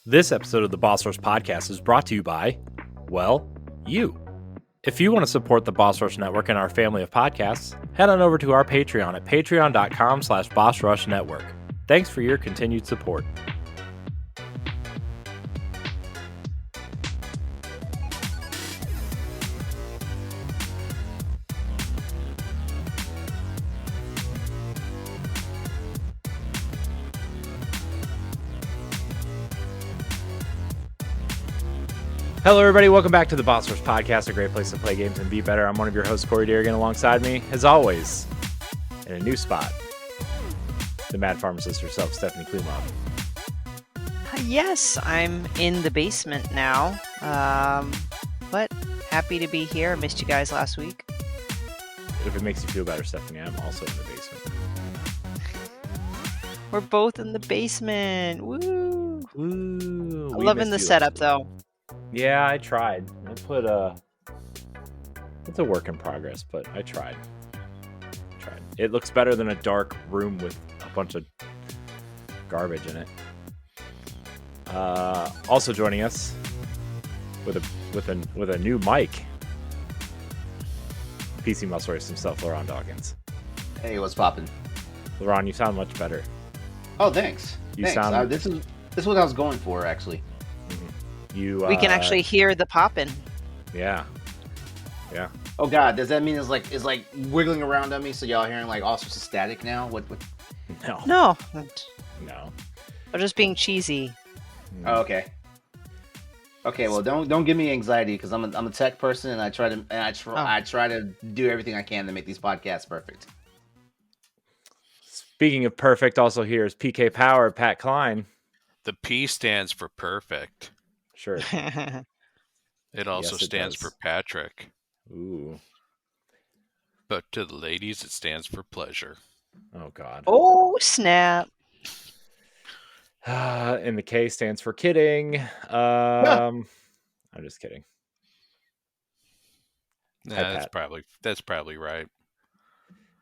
This episode of the Boss Rush Podcast is brought to you by, well, you. If you want to support the Boss Rush Network and our family of podcasts, head on over to our Patreon at patreon.com/BossRushNetwork. Thanks for your continued support. Hello, everybody. Welcome back to the Boss Rush Podcast, a great place to play games and be better. I'm one of your hosts, Corey Dirrig, and alongside me, as always, in a new spot, the Mad Pharmacist herself, Stephanie Klimov. Yes, I'm in the basement now, but happy to be here. I missed you guys last week. If it makes you feel better, Stephanie, I'm also in the basement. We're both in the basement. Woo! Woo! I'm loving the setup, though. Yeah, I tried. It's a work in progress, but I tried. It looks better than a dark room with a bunch of garbage in it. Also joining us with a new mic, PC Muscle Race himself, LeRon Dawkins. Hey, what's poppin'? LeRon, you sound much better. Oh, thanks. You sound. This is what I was going for, actually. We can actually hear the popping. Yeah. Oh God, does that mean it's like wiggling around on me? So y'all hearing like all sorts of static now? What? No. I'm just being cheesy. Oh, okay. Okay, well, don't give me anxiety because I'm a tech person and I try to do everything I can to make these podcasts perfect. Speaking of perfect, also here is PK Power, Pat Klein. The P stands for perfect. Sure. It also stands does. for Patrick. Ooh. But to the ladies, it stands for pleasure. Oh, God. Oh, snap. And the K stands for kidding. I'm just kidding. Nah, that's probably right.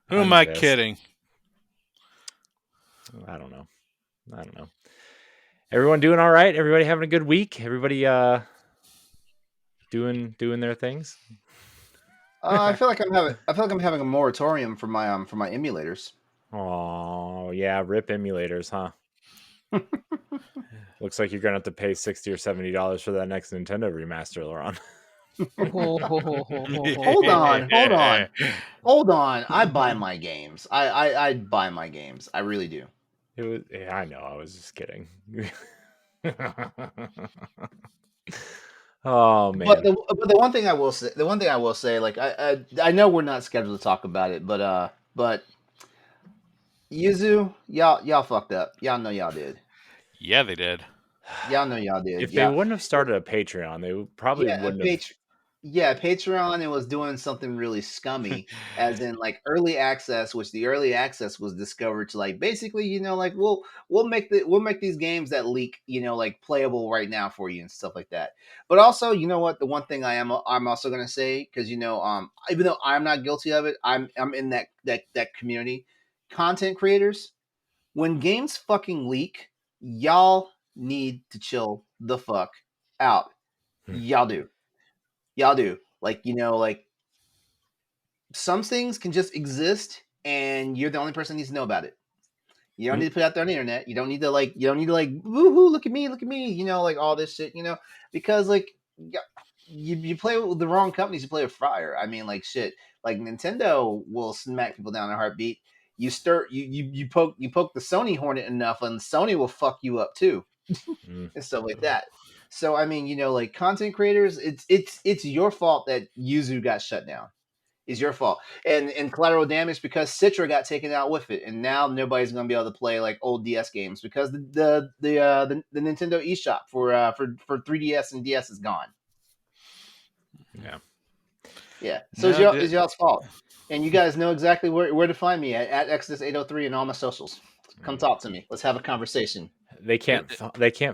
Who am I kidding? I don't know. Everyone doing all right? Everybody having a good week? Everybody doing their things? I feel like I'm having a moratorium for my emulators. Oh, yeah, rip emulators, huh? Looks like you're gonna have to pay $60 or $70 for that next Nintendo remaster, LeRon. Hold on. I buy my games. I buy my games. I really do. Yeah, I know. I was just kidding. Oh man! But the one thing I will say, like I know we're not scheduled to talk about it, but Yuzu, y'all fucked up. Y'all know y'all did. Yeah, they did. Y'all know y'all did. If they wouldn't have started a Patreon, they probably wouldn't have. Yeah, Patreon, it was doing something really scummy, as in like early access, which the early access was discovered to like basically, like we'll make these games that leak, like playable right now for you and stuff like that. But also, you know what? The one thing I'm also gonna say, because even though I'm not guilty of it, I'm in that community. Content creators, when games fucking leak, y'all need to chill the fuck out. Y'all do. Like, some things can just exist and you're the only person that needs to know about it. You don't need to put it out there on the internet. You don't need to woohoo, look at me, like all this shit, because like you play with the wrong companies, you play with Fryer. I mean, like shit, like Nintendo will smack people down in a heartbeat. You poke the Sony hornet enough and Sony will fuck you up too. And stuff like that. So I mean, like content creators, it's your fault that Yuzu got shut down. It's your fault, and collateral damage because Citra got taken out with it, and now nobody's gonna be able to play like old DS games because the Nintendo eShop for 3DS and DS is gone. Yeah. So it's y'all's fault, and you guys know exactly where to find me at Exodus 803 and all my socials. Come talk to me. Let's have a conversation. They can't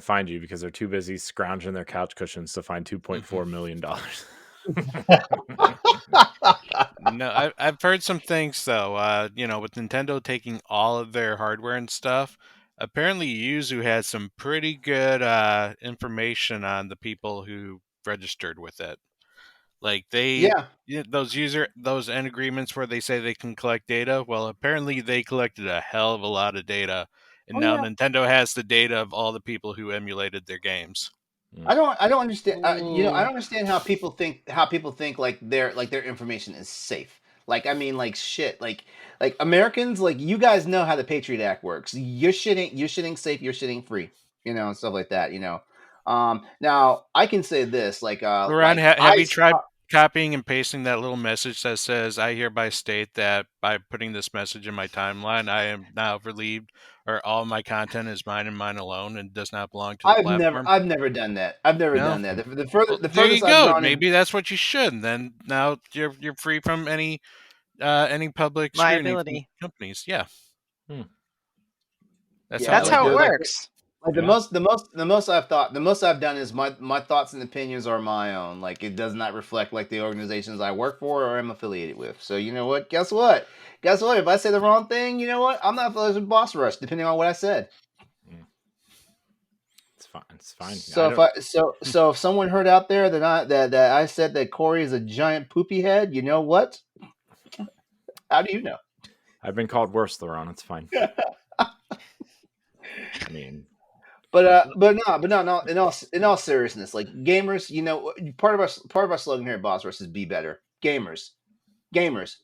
find you because they're too busy scrounging their couch cushions to find $2.4 million. No, I've heard some things though. With Nintendo taking all of their hardware and stuff, apparently Yuzu had some pretty good information on the people who registered with it. Like Yeah. those end agreements where they say they can collect data. Well, apparently they collected a hell of a lot of data, and Oh now yeah. Nintendo has the data of all the people who emulated their games. I don't understand. I don't Ooh. understand how people think like their information is safe. Like, I mean, like shit. Like Americans, like you guys know how the Patriot Act works. Your shit ain't safe. Your shit ain't free. And stuff like that. Now I can say this. LeRon, have you tried copying and pasting that little message that says, "I hereby state that by putting this message in my timeline, I am now relieved, or all my content is mine and mine alone, and does not belong to the platform"? I've never done that. I've never No. done that. Well, The there you furthest I've go. gone in. Maybe that's what you should. And then now you're free from any public scrutiny from Liability. companies. Yeah, Hmm. that's Yeah, That's how it the works. Yeah. the most I've done is my thoughts and opinions are my own. Like, it does not reflect like the organizations I work for or am affiliated with. So you know what? Guess what? If I say the wrong thing, you know what? I'm not affiliated with Boss Rush, depending on what I said. It's fine. It's fine. So if someone heard out there that I said that Corey is a giant poopy head, you know what? How do you know? I've been called worse, LeRon. It's fine. I mean, But no. In all seriousness, like gamers, part of our slogan here at Boss Rush is be better. Gamers,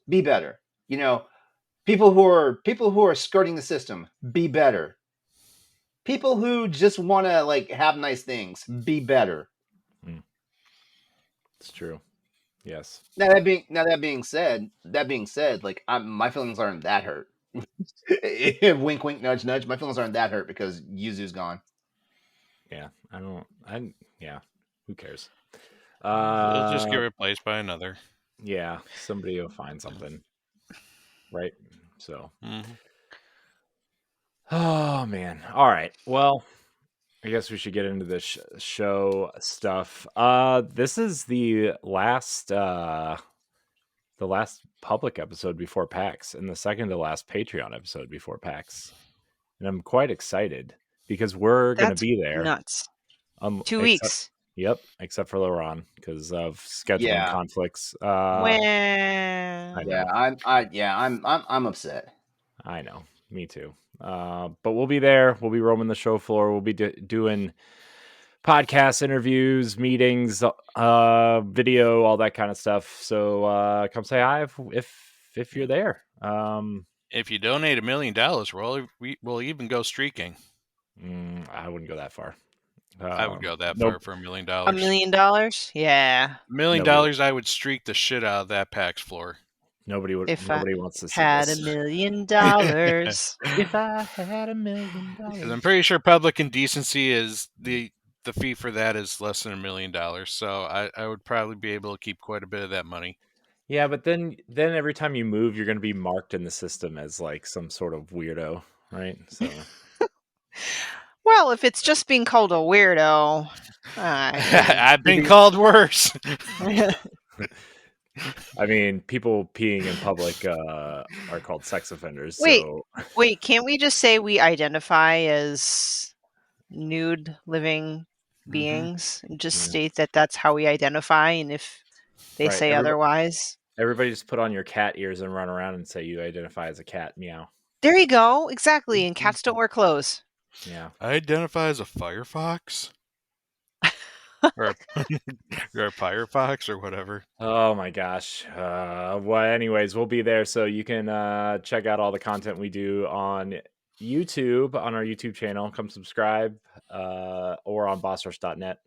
be better. People who are skirting the system, be better. People who just want to like have nice things, be better. it's true. Yes. That being said, like my feelings aren't that hurt. Wink, wink, nudge, nudge. My feelings aren't that hurt because Yuzu's gone. Yeah. Yeah. Who cares? They'll just get replaced by another. Yeah. Somebody will find something. Right. So. Oh man. All right. Well, I guess we should get into the show stuff. This is the last public episode before PAX and the second to last Patreon episode before PAX. And I'm quite excited because we're going to be there. Nuts. 2 except, weeks. Yep, except for LeRon because of scheduling conflicts. Well, I'm upset. I know. Me too. But we'll be there. We'll be roaming the show floor. We'll be doing podcasts, interviews, meetings, video, all that kind of stuff. So come say hi if you're there. If you donate $1 million, we'll even go streaking. I wouldn't go that far. I would go that far for $1 million. $1 million? Yeah. $1 million, I would streak the shit out of that PAX floor. Nobody wants to see had this. $1 million. If I had $1 million. Because I'm pretty sure public indecency is the fee for that is less than $1 million. So I would probably be able to keep quite a bit of that money. Yeah, but then every time you move, you're going to be marked in the system as like some sort of weirdo, right? So. Well, if it's just being called a weirdo, I've been called worse. I mean, people peeing in public are called sex offenders. Wait, can't we just say we identify as nude living beings and just state that that's how we identify? And if they say otherwise, everybody just put on your cat ears and run around and say you identify as a cat. Meow. There you go. Exactly. And cats don't wear clothes. Yeah. I identify as a firefox. or a firefox or whatever. Oh my gosh. Well, anyways, we'll be there, so you can check out all the content we do on YouTube, on our YouTube channel. Come subscribe, or on bossrush.net,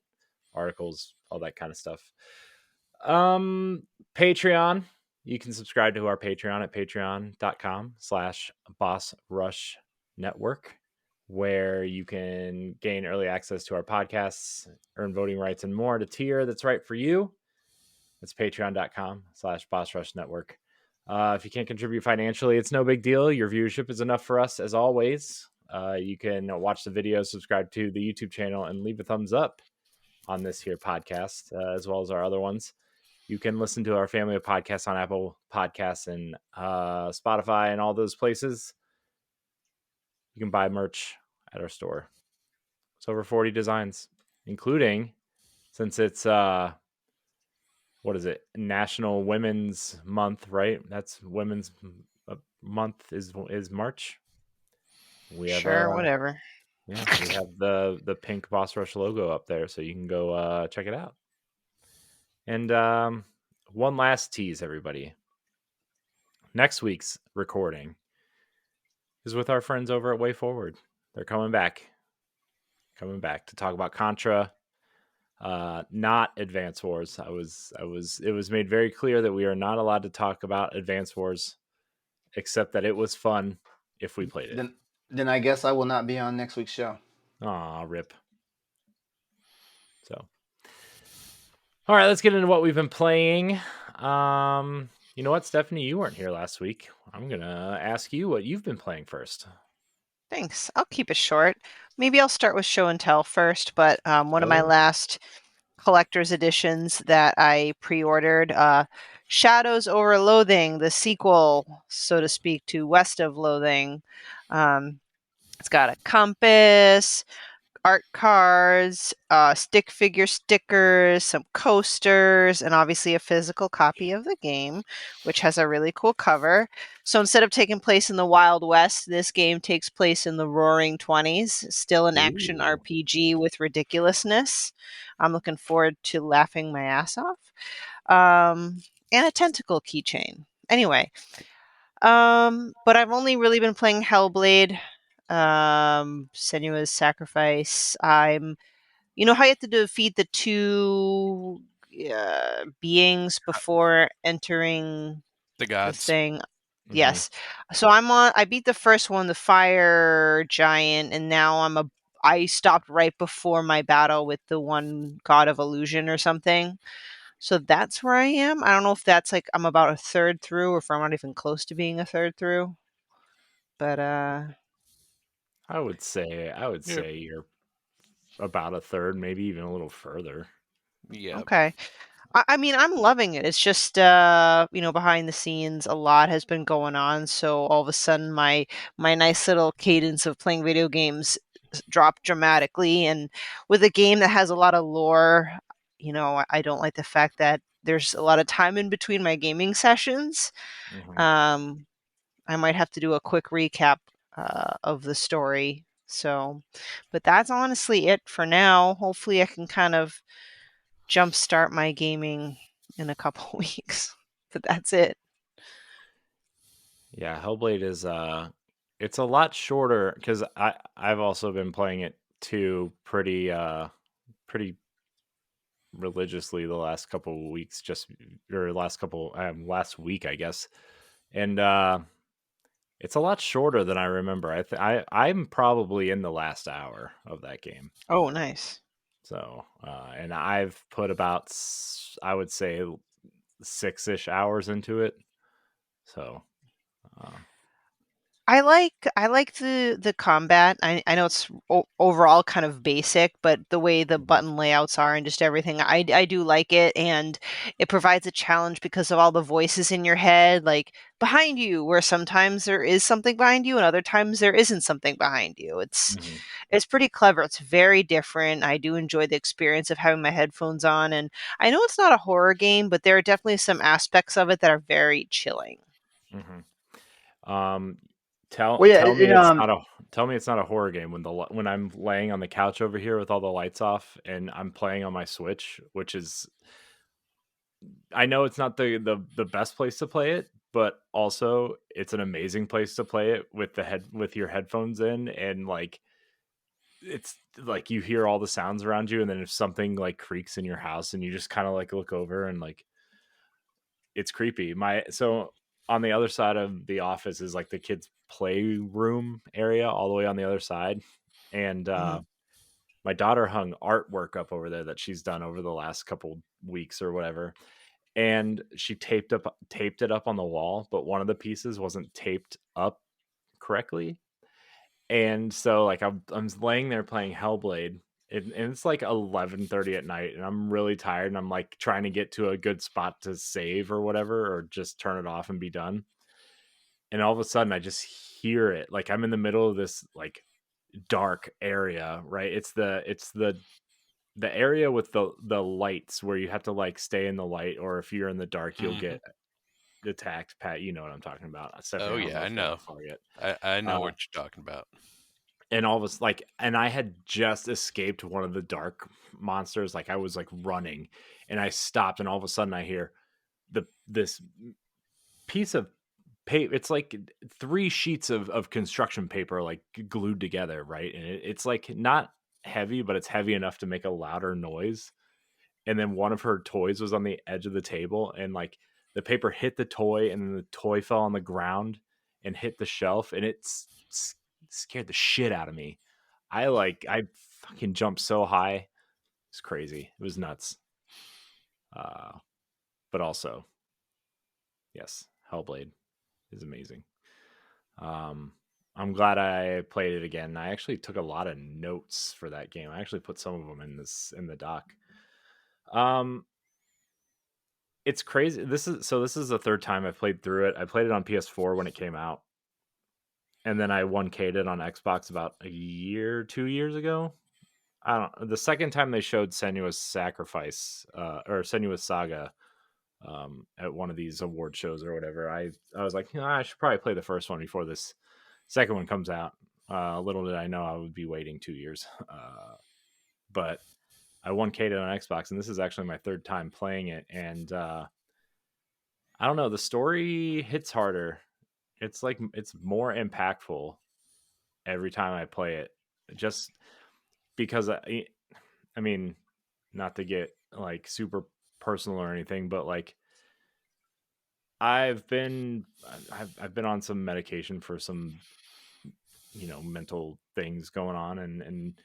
articles, all that kind of stuff. Patreon. You can subscribe to our Patreon at patreon.com/bossrushnetwork, where you can gain early access to our podcasts, earn voting rights, and more at a tier that's right for you. It's patreon.com/bossrushnetwork. If you can't contribute financially, it's no big deal. Your viewership is enough for us, as always. You can watch the video, subscribe to the YouTube channel, and leave a thumbs up on this here podcast, as well as our other ones. You can listen to our family of podcasts on Apple Podcasts and Spotify and all those places. You can buy merch at our store. It's over 40 designs, including, since it's what is it? National Women's Month, right? That's Women's Month is March. We have Sure, whatever. Yeah, we have the pink Boss Rush logo up there, so you can go check it out. And one last tease, everybody. Next week's recording is with our friends over at Way Forward. They're coming back to talk about Contra, not Advance Wars. It was made very clear that we are not allowed to talk about Advance Wars, except that it was fun if we played it. Then I guess I will not be on next week's show. Aw, rip. So, all right, let's get into what we've been playing. You know what, Stephanie, you weren't here last week. I'm gonna ask you what you've been playing first. Thanks. I'll keep it short. Maybe I'll start with Show and Tell first, but one of my last collector's editions that I pre-ordered, Shadows Over Loathing, the sequel, so to speak, to West of Loathing. It's got a compass, art cards, stick figure stickers, some coasters, and obviously a physical copy of the game, which has a really cool cover. So instead of taking place in the Wild West, this game takes place in the Roaring 20s, still an action RPG with ridiculousness. I'm looking forward to laughing my ass off. And a tentacle keychain. Anyway, but I've only really been playing Hellblade. Senua's Sacrifice. You know how you have to defeat the two beings before entering the gods. This thing. Yes. So I beat the first one, the fire giant, and now I stopped right before my battle with the one god of illusion or something. So that's where I am. I don't know if that's like I'm about a third through or if I'm not even close to being a third through. But I would say you're about a third, maybe even a little further. Yeah. Okay. I mean, I'm loving it. It's just, behind the scenes, a lot has been going on. So all of a sudden, my nice little cadence of playing video games dropped dramatically. And with a game that has a lot of lore, I don't like the fact that there's a lot of time in between my gaming sessions. I might have to do a quick recap of the story. So, but that's honestly it for now. Hopefully, I can kind of jumpstart my gaming in a couple weeks. But that's it. Yeah, Hellblade is it's a lot shorter because I've also been playing it too pretty religiously the last couple of weeks, last week, I guess. And it's a lot shorter than I remember. I'm probably in the last hour of that game. Oh, nice. So, and I've put about, I would say, 6-ish hours into it. So, I like the combat. I know it's overall kind of basic, but the way the button layouts are and just everything, I do like it, and it provides a challenge because of all the voices in your head, like behind you, where sometimes there is something behind you and other times there isn't something behind you. It's pretty clever. It's very different. I do enjoy the experience of having my headphones on, and I know it's not a horror game, but there are definitely some aspects of it that are very chilling. Tell me it's not a horror game when I'm laying on the couch over here with all the lights off and I'm playing on my Switch, which is, I know it's not the best place to play it, but also it's an amazing place to play it with your headphones in, and like it's like you hear all the sounds around you, and then if something like creaks in your house and you just kind of like look over and like it's creepy. So on the other side of the office is like the kids' playroom area all the way on the other side. And my daughter hung artwork up over there that she's done over the last couple weeks or whatever. And she taped it up on the wall, but one of the pieces wasn't taped up correctly. And so like I'm laying there playing Hellblade, and it's like 11:30 at night, and I'm really tired, and I'm like trying to get to a good spot to save or whatever, or just turn it off and be done. And all of a sudden I just hear it. Like I'm in the middle of this like dark area, right? It's the area with the lights where you have to like stay in the light, or if you're in the dark, you'll get attacked. Pat, you know what I'm talking about. Stephanie, Oh I don't yeah, know I if you're know. that far yet. I know what you're talking about. And all of us like, and I had just escaped one of the dark monsters. Like I was like running, and I stopped, and all of a sudden I hear this piece of paper. It's like 3 sheets of construction paper like glued together, right? And it's like not heavy, but it's heavy enough to make a louder noise. And then one of her toys was on the edge of the table, and like the paper hit the toy, and then the toy fell on the ground and hit the shelf, and scared the shit out of me. I fucking jumped so high. It's crazy. It was nuts. But also, yes, Hellblade is amazing. I'm glad I played it again. I actually took a lot of notes for that game. I actually put some of them in the doc. It's crazy. This is the third time I've played through it. I played it on PS4 when it came out, and then I 1K'd it on Xbox about 2 years ago. I don't. The second time they showed Senua's Sacrifice or Senua's Saga at one of these award shows or whatever, I was like, I should probably play the first one before this second one comes out. Little did I know I would be waiting 2 years. But I 1K'd it on Xbox, and this is actually my third time playing it, and I don't know, the story hits harder. It's like it's more impactful every time I play it. Just because I mean, not to get like super personal or anything, but like I've been on some medication for some mental things going on, and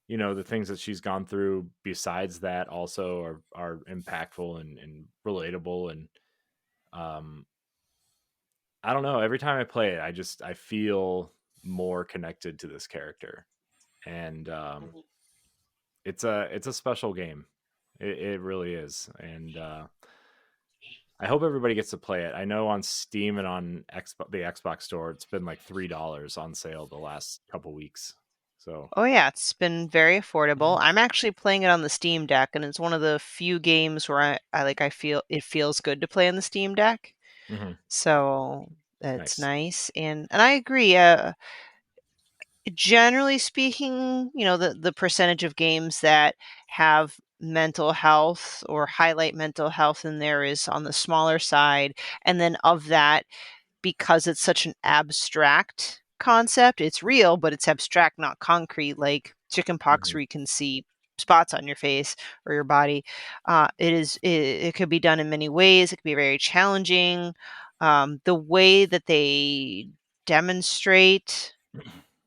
the things that she's gone through besides that also are impactful and relatable, and I don't know, every time I play it I feel more connected to this character, and it's a special game. It really is, and I hope everybody gets to play it. I know on Steam and on the Xbox store, it's been like $3 on sale the last couple weeks. So, Oh yeah, it's been very affordable. I'm actually playing it on the Steam Deck, and it's one of the few games where I feel it feels good to play on the Steam Deck. mm-hmm. So that's Nice. nice, and I agree. Generally speaking, the percentage of games that have mental health or highlight mental health in there is on the smaller side, and then of that, because it's such an abstract concept, it's real, but it's abstract, not concrete, like chickenpox, Mm-hmm. where you can see spots on your face or your body. It could be done in many ways. It could be very challenging. The way that they demonstrate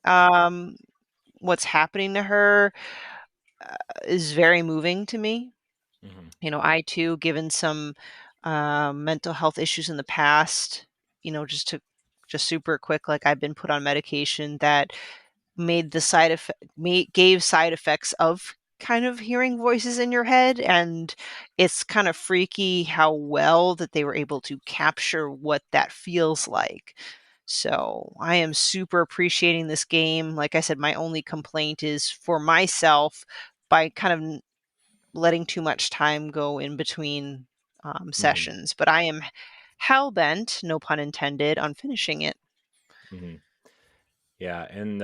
um, what's happening to her is very moving to me. Mm-hmm. I too, given some mental health issues in the past, just super quick, like I've been put on medication that made the gave side effects of kind of hearing voices in your head, and it's kind of freaky how well that they were able to capture what that feels like. So I am super appreciating this game. Like I said, my only complaint is for myself by kind of letting too much time go in between Mm-hmm. sessions. But I am hell bent, no pun intended, on finishing it. Mm-hmm. Yeah, and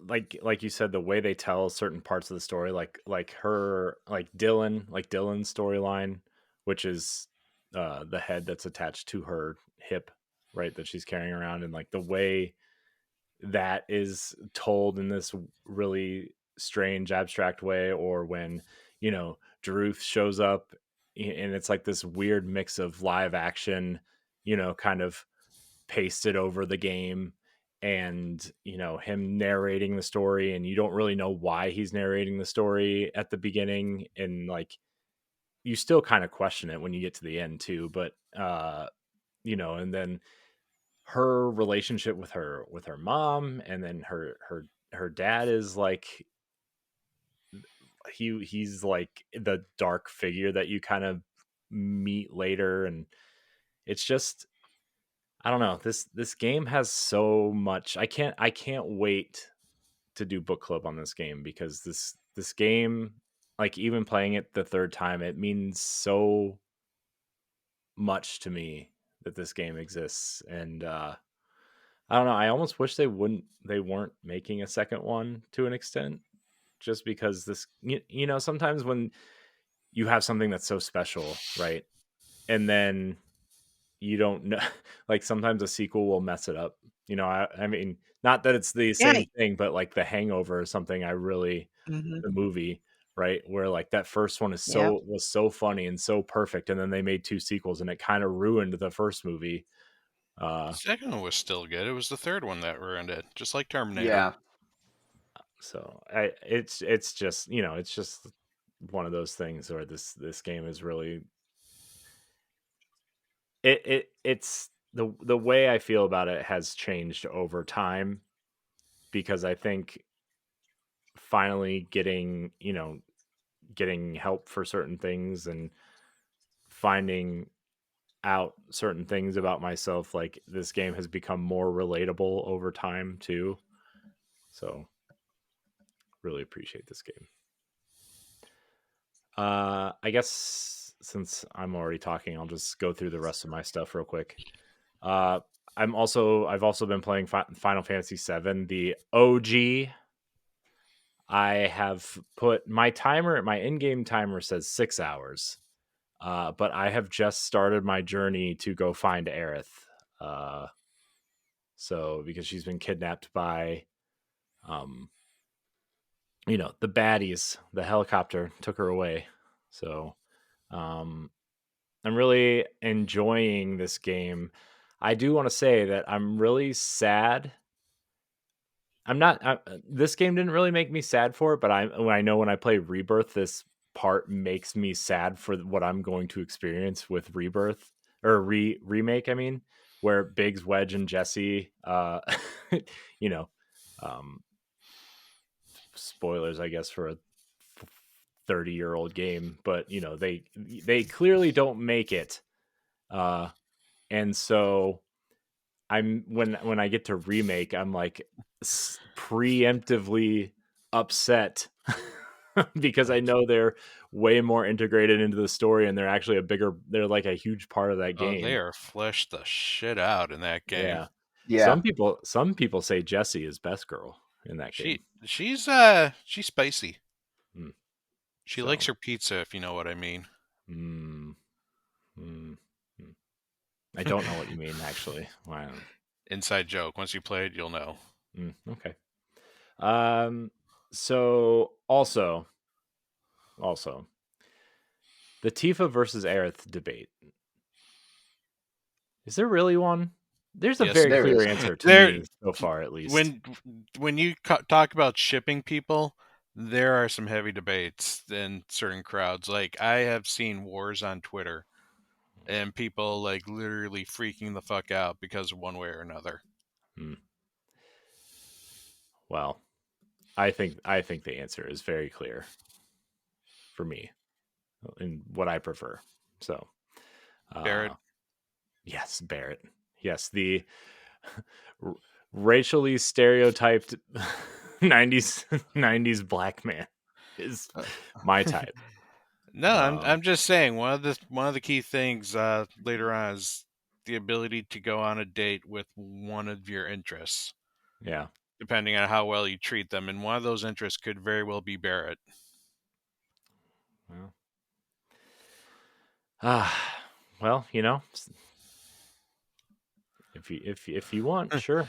like you said, the way they tell certain parts of the story, like her, like Dylan's storyline, which is the head that's attached to her hip, right, that she's carrying around, and like the way that is told in this really strange abstract way, or when Druth shows up, and it's like this weird mix of live action, kind of pasted over the game, and him narrating the story, and you don't really know why he's narrating the story at the beginning, and like you still kind of question it when you get to the end too, but and then her relationship with her mom, and then her dad is like he's like the dark figure that you kind of meet later, and it's just I don't know. This game has so much. I can't wait to do book club on this game because this game, like even playing it the third time, it means so much to me that this game exists. And I don't know. I almost wish they weren't making a second one to an extent, just because you know, sometimes when you have something that's so special, right? And then you don't know, like sometimes a sequel will mess it up. You know, I mean, not that it's the Yeah. same thing, but like The Hangover or something, Mm-hmm. the movie, right? Where like that first one Yep. was so funny and so perfect, and then they made two sequels, and it kind of ruined the first movie. The second one was still good. It was the third one that ruined it, just like Terminator. Yeah. So it's just, you know, it's just one of those things where this game is really it's the way I feel about it has changed over time, because I think finally getting, you know, getting help for certain things and finding out certain things about myself, like this game has become more relatable over time too. So really appreciate this game. I guess since I'm already talking, I'll just go through the rest of my stuff real quick. Uh, I've also been playing Final Fantasy VII, the OG. I have put my in-game timer says 6 hours, but I have just started my journey to go find Aerith. So because she's been kidnapped by, you know, the baddies, the helicopter took her away. So, um, I'm really enjoying this game. I do want to say that I'm really sad. I'm not. This game didn't really make me sad for it, but I know when I play Rebirth, this part makes me sad for what I'm going to experience with Rebirth or remake. I mean, where Biggs, Wedge, and Jesse, you know, um, spoilers, I guess, for a 30-year-old game, but you know, they clearly don't make it. And so when I get to remake, I'm like preemptively upset because I know they're way more integrated into the story, and they're like a huge part of that Oh, game. they are fleshed the shit out in that game. Yeah. Yeah. Some people say Jessie is best girl in that game. She's spicy. Mm. She likes her pizza, if you know what I mean. Mm, mm, mm. I don't know what you mean, actually. Wow. Inside joke. Once you play it, you'll know. Okay. So also, the Tifa versus Aerith debate. Is there really one? There's a Yes, very there clear is. answer to There- me so far, at least. When you talk about shipping people, there are some heavy debates in certain crowds. Like, I have seen wars on Twitter and people like literally freaking the fuck out because of one way or another. Well, I think the answer is very clear for me and what I prefer. So, Barrett. Yes, Barrett. Yes, the racially stereotyped 90s black man is my type. No, I'm just saying one of the key things later on is the ability to go on a date with one of your interests. Yeah. Depending on how well you treat them, and one of those interests could very well be Barrett. Well, you know, if you want, sure.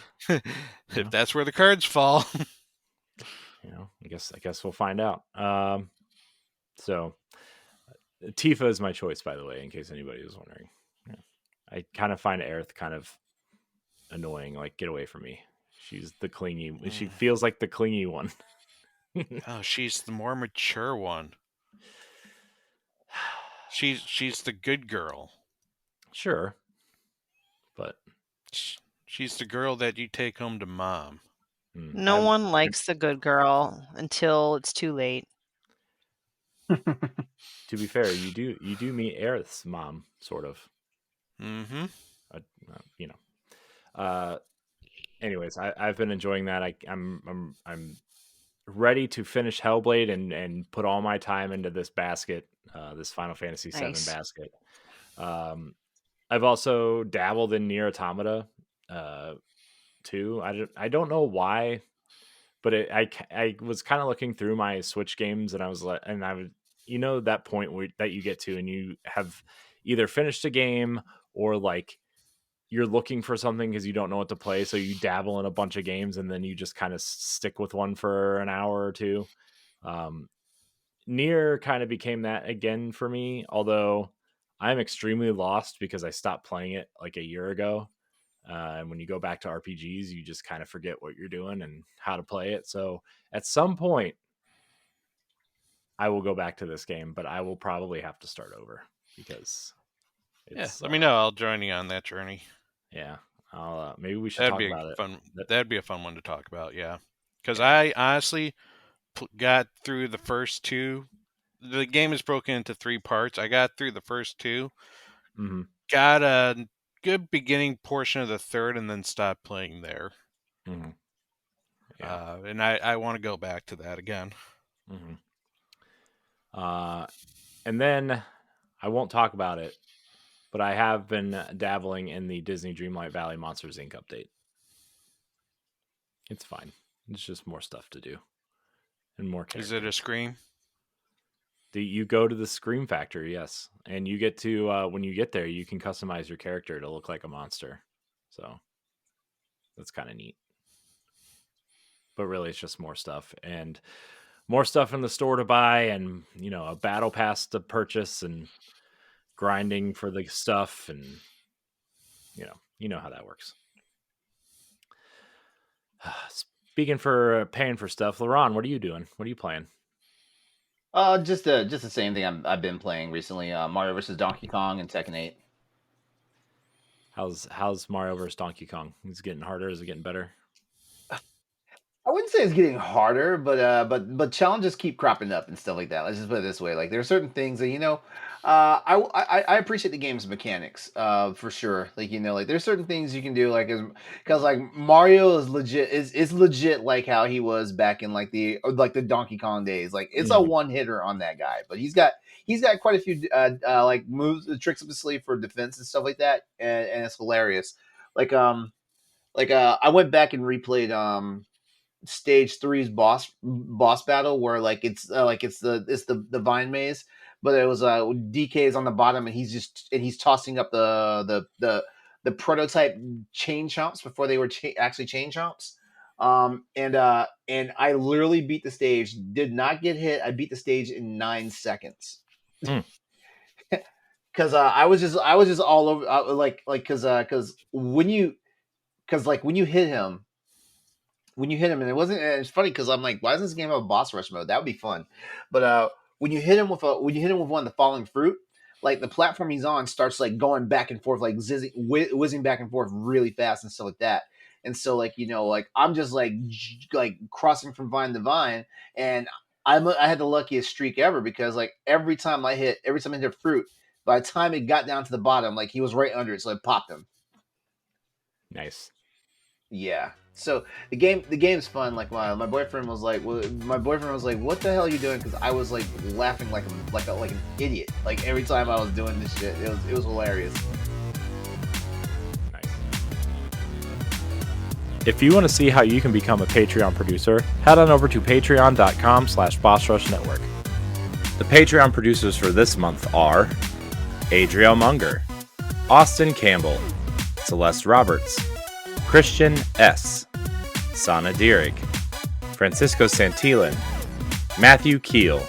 If that's where the cards fall. You know, I guess we'll find out. So Tifa is my choice, by the way, in case anybody was wondering. Yeah. I kind of find Aerith kind of annoying. Like, get away from me. She's the clingy. She feels like the clingy one. Oh, she's the more mature one. She's the good girl. Sure, but she's the girl that you take home to mom. No one likes the good girl until it's too late. To be fair, you do meet Aerith's mom, sort of. Mm-hmm. You know. Anyways, I've been enjoying that. I'm ready to finish Hellblade and put all my time into this basket, this Final Fantasy VII basket. I've also dabbled in Nier Automata too. I don't know why, but I was kind of looking through my Switch games, and I was like, and I would, that point that you get to, and you have either finished a game or like you're looking for something because you don't know what to play, so you dabble in a bunch of games, and then you just kind of stick with one for an hour or two. Nier kind of became that again for me, although I'm extremely lost because I stopped playing it like a year ago. And when you go back to RPGs, you just kind of forget what you're doing and how to play it. So at some point, I will go back to this game, but I will probably have to start over because let me know. I'll join you on that journey. Yeah, maybe we should talk about it. That'd be a fun one to talk about. Yeah, because I honestly got through the first two. The game is broken into 3 parts. I got through the first 2. Mm-hmm. Got a good beginning portion of the third, and then stopped playing there. Mm-hmm. Yeah. And I want to go back to that again. Mm-hmm. And then I won't talk about it, but I have been dabbling in the Disney Dreamlight Valley Monsters Inc. update. It's fine. It's just more stuff to do and more characters. Is it a Scream? You go to the Scream Factory, yes, and you get to when you get there, you can customize your character to look like a monster. So that's kind of neat. But really, it's just more stuff and more stuff in the store to buy, and a battle pass to purchase, and grinding for the stuff, and you know how that works. Speaking for paying for stuff, LeRon, what are you doing? What are you playing? Just the same thing I've been playing recently. Mario vs. Donkey Kong and Tekken 8. How's Mario vs. Donkey Kong? Is it getting harder? Is it getting better? I wouldn't say it's getting harder, but challenges keep cropping up and stuff like that. Let's just put it this way: like there are certain things that I appreciate the game's mechanics, for sure. Like like there's certain things you can do, like because like Mario is legit like how he was back in like the Donkey Kong days. Like it's a one hitter on that guy, but he's got quite a few like moves, tricks up his sleeve for defense and stuff like that, and it's hilarious. I went back and replayed stage 3's boss battle where it's the vine maze, but it was DK is on the bottom, and he's tossing up the prototype chain chomps before they were actually chain chomps. And I literally beat the stage, did not get hit. I beat the stage in 9 seconds. Because I was just all over because when you hit him. And it's funny because I'm like, why doesn't this game have a boss rush mode? That would be fun. But when you hit him with one of the falling fruit, like the platform he's on starts like going back and forth, like whizzing back and forth really fast and stuff like that. And so I'm just like crossing from vine to vine, and I had the luckiest streak ever because like every time I hit fruit, by the time it got down to the bottom, like he was right under it, so I popped him. Nice. Yeah. So the game's fun. Like my boyfriend was like, what the hell are you doing? Because I was like laughing like an idiot. Like every time I was doing this shit, it was hilarious. Nice. If you want to see how you can become a Patreon producer, head on over to patreon.com/BossRushNetwork. The Patreon producers for this month are Adriel Munger, Austin Campbell, Celeste Roberts, Christian S., Sana Dirrig, Francisco Santillan, Matthew Keel,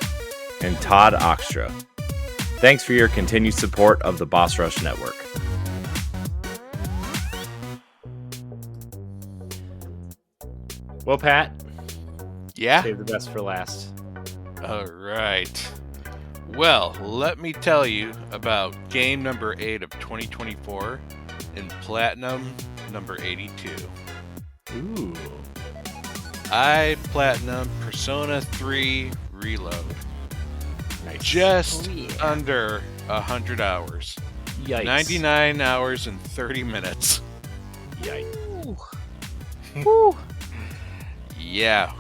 and Todd Oxtra. Thanks for your continued support of the Boss Rush Network. Well, Pat. Yeah? Save the best for last. All right. Well, let me tell you about game number 8 of 2024 in Platinum number 82. Ooh. I Platinum Persona 3 Reload. Nice. Just under 100 hours. Yikes. 99 hours and 30 minutes. Yikes. Woo. Yeah,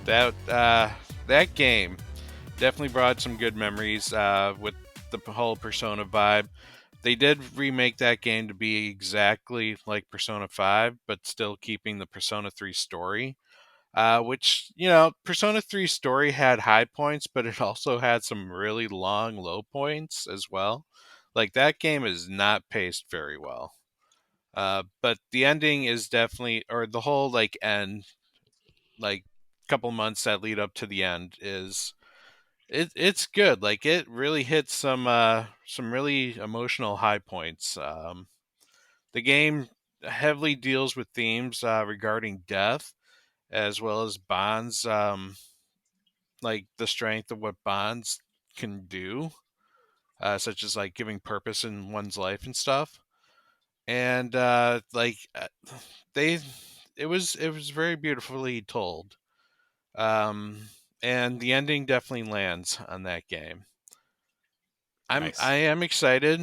that game definitely brought some good memories with the whole Persona vibe. They did remake that game to be exactly like Persona 5, but still keeping the Persona 3 story. Which, Persona 3 story had high points, but it also had some really long low points as well. Like, that game is not paced very well. But the ending is definitely, or the whole, like, end, like, couple months that lead up to the end it's good. Like, it really hits some really emotional high points. The game heavily deals with themes regarding death as well as bonds, like the strength of what bonds can do, such as like giving purpose in one's life and stuff. And they, it was very beautifully told. Um, and the ending definitely lands on that game. Nice. I am excited.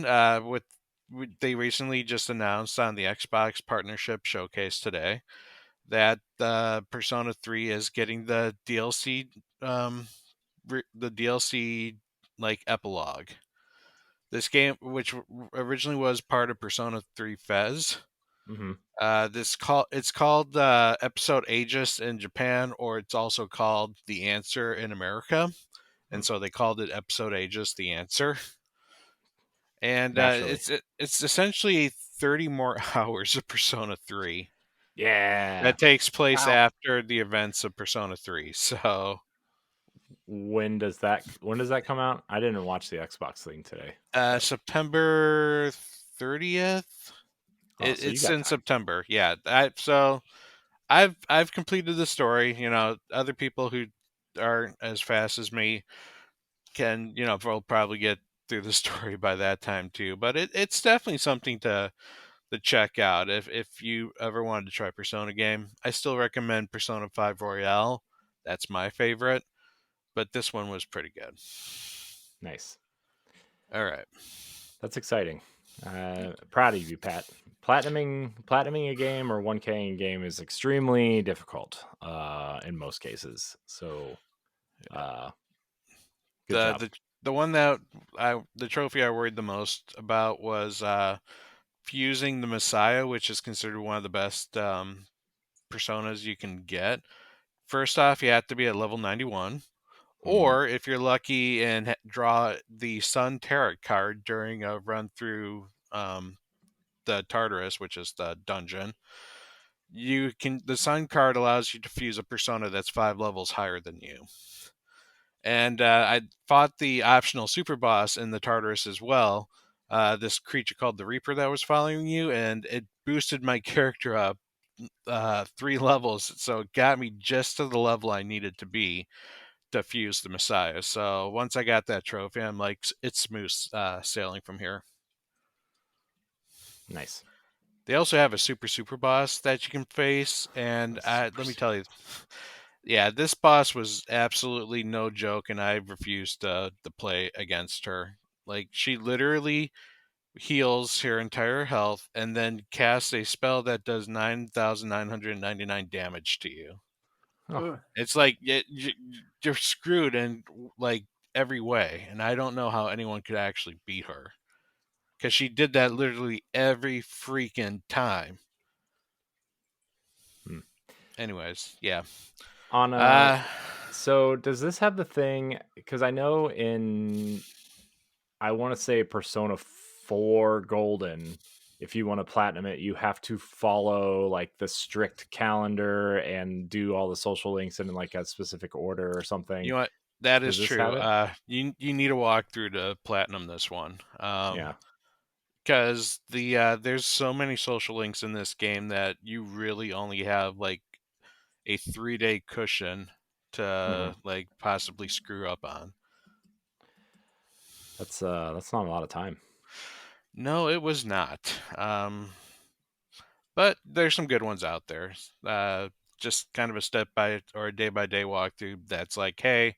They recently just announced on the Xbox partnership showcase today that Persona 3 is getting the DLC, the DLC like epilogue. This game, which originally was part of Persona 3 Fez, Mm-hmm. it's called Episode Aegis in Japan, or it's also called The Answer in America, and so they called it Episode Aegis: The Answer. And Naturally. it's essentially 30 more hours of Persona 3. Yeah. That takes place Wow. after the events of Persona 3. So When does that come out? I didn't watch the Xbox thing today. September 30th. Oh, so you It's got in time. September. Yeah. I've completed the story. Other people who aren't as fast as me can, will probably get through the story by that time too. But it's definitely something to check out if you ever wanted to try a Persona game. I still recommend Persona 5 Royale. That's my favorite, but this one was pretty good. Nice. All right. That's exciting. Proud of you, Pat. Platinuming a game or 1K a game is extremely difficult in most cases. So good job. The one that the trophy I worried the most about was fusing the Messiah, which is considered one of the best personas you can get. First off, you have to be at level 91. Or if you're lucky and draw the Sun Tarot card during a run through the Tartarus, which is the dungeon, the Sun card allows you to fuse a persona that's 5 levels higher than you. And I fought the optional super boss in the Tartarus as well. This creature called the Reaper that was following you, and it boosted my character up 3 levels, so it got me just to the level I needed to be to fuse the Messiah. So once I got that trophy, I'm like, it's smooth sailing from here. Nice. They also have a super boss that you can face, and let me tell you, yeah, this boss was absolutely no joke, and I refused to play against her. Like, she literally heals her entire health and then casts a spell that does 9,999 damage to you. Oh. It's like you're screwed in like every way, and I don't know how anyone could actually beat her, because she did that literally every freaking time. Anyways, yeah. So does this have the thing? Because I know I want to say Persona 4 Golden, if you want to platinum it, you have to follow like the strict calendar and do all the social links in like a specific order or something. You know what? That is Does this true. have it? You need a walkthrough to platinum this one. Yeah. Because there's so many social links in this game that you really only have like a 3-day cushion to like possibly screw up on. That's not a lot of time. No, it was not. But there's some good ones out there. Just kind of a step by or a day by day walkthrough that's like, hey,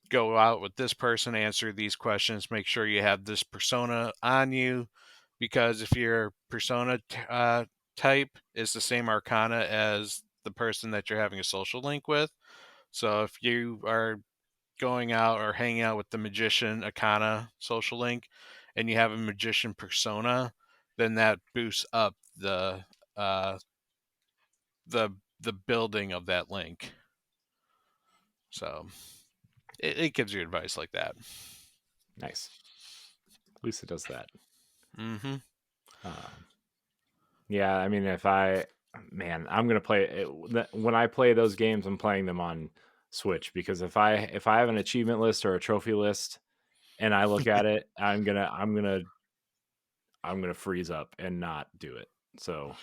go out with this person, answer these questions, make sure you have this persona on you, because if your persona type is the same arcana as the person that you're having a social link with. So if you are going out or hanging out with the magician arcana social link and you have a magician persona, then that boosts up uh the building of that link. So it gives you advice like that. Nice. At least it does that. Mm-hmm. Yeah, I mean, I'm gonna play it when I play those games. I'm playing them on Switch because if I have an achievement list or a trophy list and I look at it, I'm gonna freeze up and not do it. So,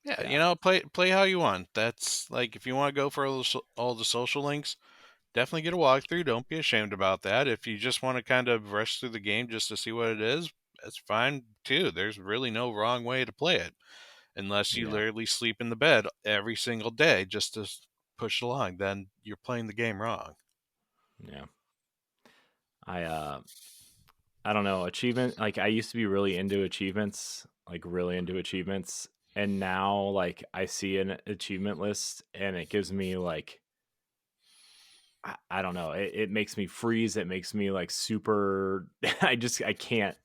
Yeah, yeah. play how you want. That's like if you want to go for all the social links, definitely get a walkthrough. Don't be ashamed about that. If you just want to kind of rush through the game just to see what it is, that's fine too. There's really no wrong way to play it, unless you Yeah. literally sleep in the bed every single day just to push along. Then you're playing the game wrong. Yeah. I don't know, achievement, like I used to be really into achievements, and now like I see an achievement list and it gives me like I don't know, it makes me freeze, it makes me like super I can't.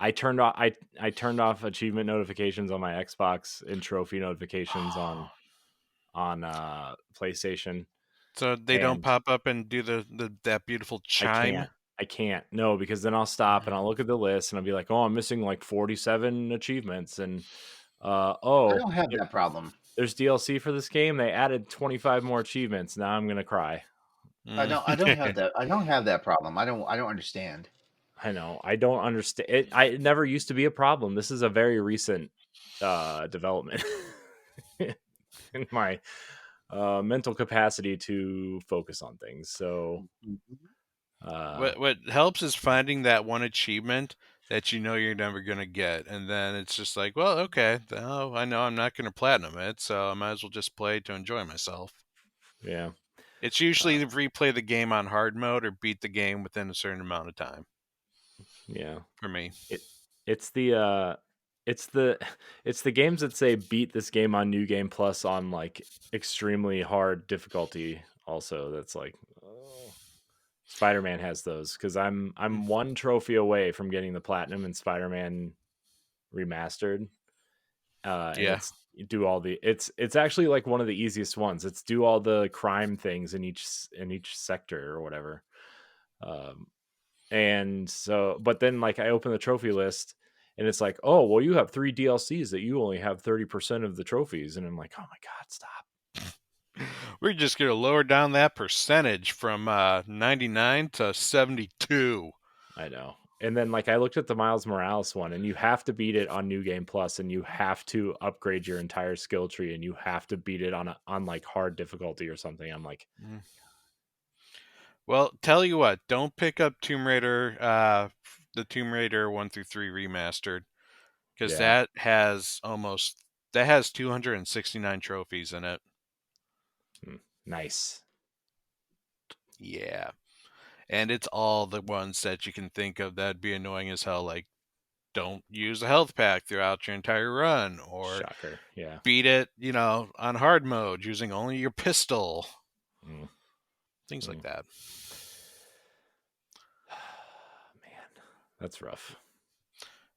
I turned off achievement notifications on my Xbox and trophy notifications on PlayStation. So they don't And pop up and do that beautiful chime. I can't. No, because then I'll stop and I'll look at the list and I'll be like, "Oh, I'm missing like 47 achievements." And I oh, don't have that problem. there's DLC for this game. They added 25 more achievements. Now I'm gonna cry. I don't have that. I don't have that problem. I don't understand. I know. I don't understand it. It never used to be a problem. This is a very recent development in my mental capacity to focus on things. So What helps is finding that one achievement that you know you're never going to get. And then it's just like, well, okay, oh, I know I'm not going to platinum it, so I might as well just play to enjoy myself. yeah. It's usually replay the game on hard mode or beat the game within a certain amount of time. Yeah. For me. It's the it's the games that say beat this game on New Game Plus on like extremely hard difficulty also. That's like, oh. Spider-Man has those because I'm one trophy away from getting the platinum in Spider-Man Remastered. And Yeah. it's do all the it's actually like one of the easiest ones. It's do all the crime things in each sector or whatever. And so, but then like I open the trophy list and it's like, oh, well, you have 3 DLCs that you only have 30% of the trophies. And I'm like, oh my God, stop. We're just going to lower down that percentage from 99 to 72. I know. And then like I looked at the Miles Morales one and you have to beat it on New Game Plus and you have to upgrade your entire skill tree and you have to beat it on like hard difficulty or something. I'm like, well, tell you what, don't pick up Tomb Raider, the Tomb Raider 1 through 3 remastered, because that has 269 trophies in it. Nice. Yeah. And it's all the ones that you can think of that'd be annoying as hell, like don't use a health pack throughout your entire run, or Shocker. Yeah. beat it, on hard mode using only your pistol. Things like that. Man, that's rough.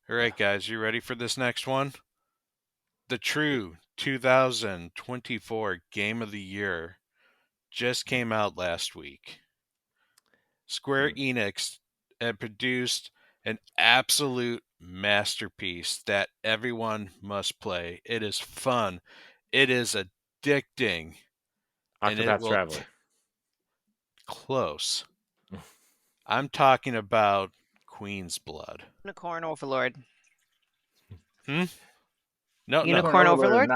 All right, guys, you ready for this next one? The true 2024 Game of the Year just came out last week. Square Enix had produced an absolute masterpiece that everyone must play. It is fun. It is addicting. Octopath Traveler. Close. I'm talking about Queen's Blood. Unicorn Overlord. No, Unicorn Overlord?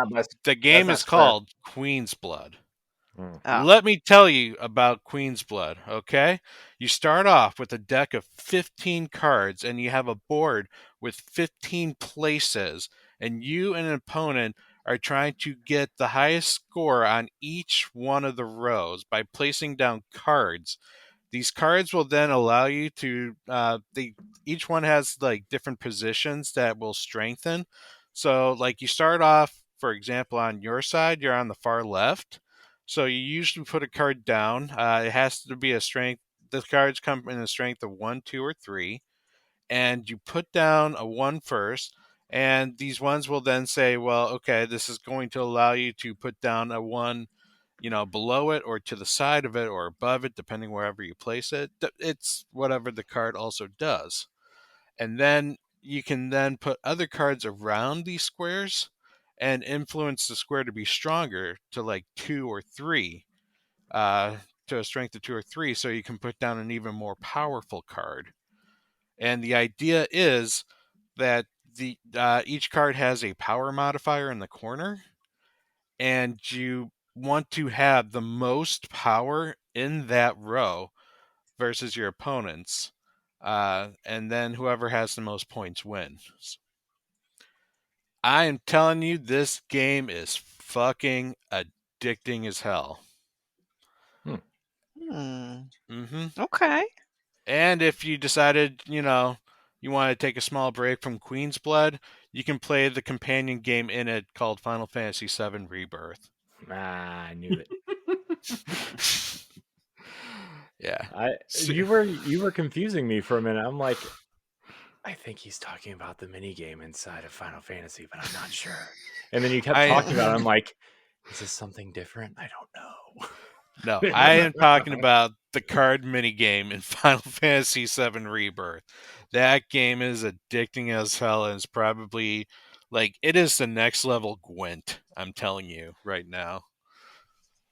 The game is called Queen's Blood. Oh. Let me tell you about Queen's Blood, okay? You start off with a deck of 15 cards, and you have a board with 15 places, and you and an opponent are trying to get the highest score on each one of the rows by placing down cards. These cards will then allow you to each one has like different positions that will strengthen. So, like, you start off, for example, on your side, you're on the far left. So you usually put a card down. It has to be a strength. The cards come in a strength of 1, 2, or 3. And you put down a 1 first. And these ones will then say, well, okay, this is going to allow you to put down a 1, below it or to the side of it or above it, depending wherever you place it. It's whatever the card also does. And then you can then put other cards around these squares and influence the square to be stronger to like 2 or 3, to a strength of 2 or 3, so you can put down an even more powerful card. And the idea is that each card has a power modifier in the corner, and you want to have the most power in that row versus your opponents. And then whoever has the most points wins. I am telling you, this game is fucking addicting as hell. Okay. And if you decided, you want to take a small break from Queen's Blood, you can play the companion game in it called Final Fantasy VII Rebirth. I knew it. Yeah. You were confusing me for a minute. I'm like, I think he's talking about the mini game inside of Final Fantasy, but I'm not sure. And then you kept talking about it. I'm like, is this something different? I don't know. No, I am talking about the card mini game in Final Fantasy VII Rebirth. That game is addicting as hell, and it's probably it is the next level Gwent. I'm telling you right now.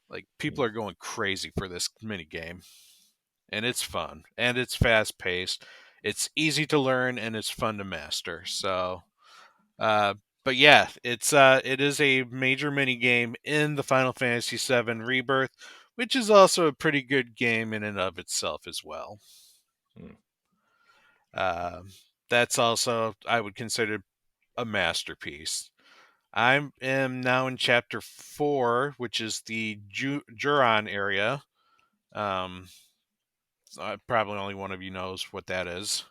Like, people are going crazy for this mini game, and it's fun, and it's fast paced. It's easy to learn, and it's fun to master. So, but yeah, it is a major mini game in the Final Fantasy VII Rebirth, which is also a pretty good game in and of itself as well. That's also, I would consider, a masterpiece. I am now in chapter 4, which is the Juron area. Probably only one of you knows what that is.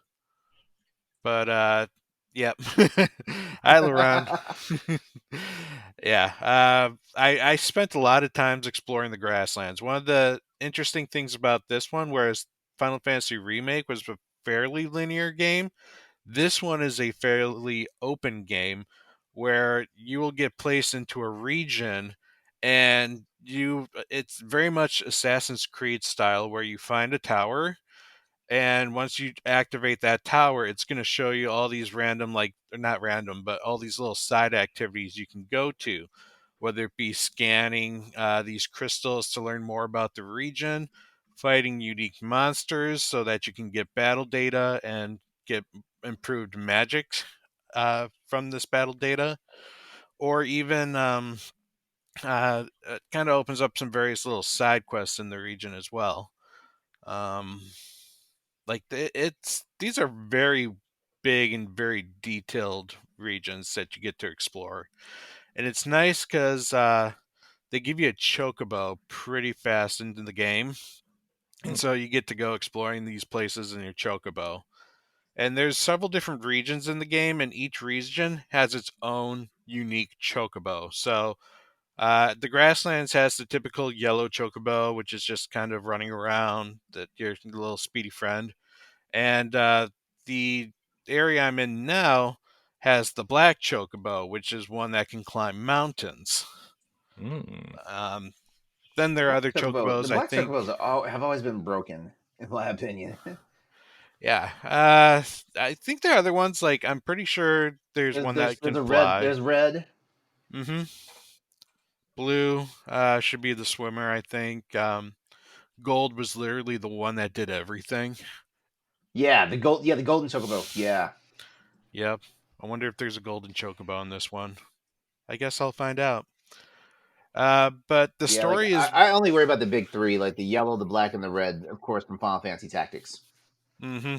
But, yep. Hi, LeRon. Yeah. I spent a lot of times exploring the grasslands. One of the interesting things about this one, whereas Final Fantasy Remake was a fairly linear game, this one is a fairly open game where you will get placed into a region, and it's very much Assassin's Creed style, where you find a tower, and once you activate that tower, it's going to show you all these random, not random, but all these little side activities you can go to, whether it be scanning these crystals to learn more about the region, fighting unique monsters so that you can get battle data and get improved magic from this battle data, or even it kind of opens up some various little side quests in the region as well. These are very big and very detailed regions that you get to explore, and it's nice because they give you a chocobo pretty fast into the game, and so you get to go exploring these places in your chocobo. And there's several different regions in the game, and each region has its own unique chocobo. So the Grasslands has the typical yellow chocobo, which is just kind of running around, that your little speedy friend. And the area I'm in now has the black chocobo, which is one that can climb mountains. Then there are other chocobos. The black chocobos have always been broken, in my opinion. Yeah, I think there are other ones. I'm pretty sure there's one that can fly. There's red. Mm-hmm. Blue should be the swimmer, I think. Gold was literally the one that did everything. Yeah, the golden chocobo. Yeah. Yep. I wonder if there's a golden chocobo in this one. I guess I'll find out. But the story is... I only worry about the big three, like the yellow, the black, and the red, of course, from Final Fantasy Tactics. Mm-hmm.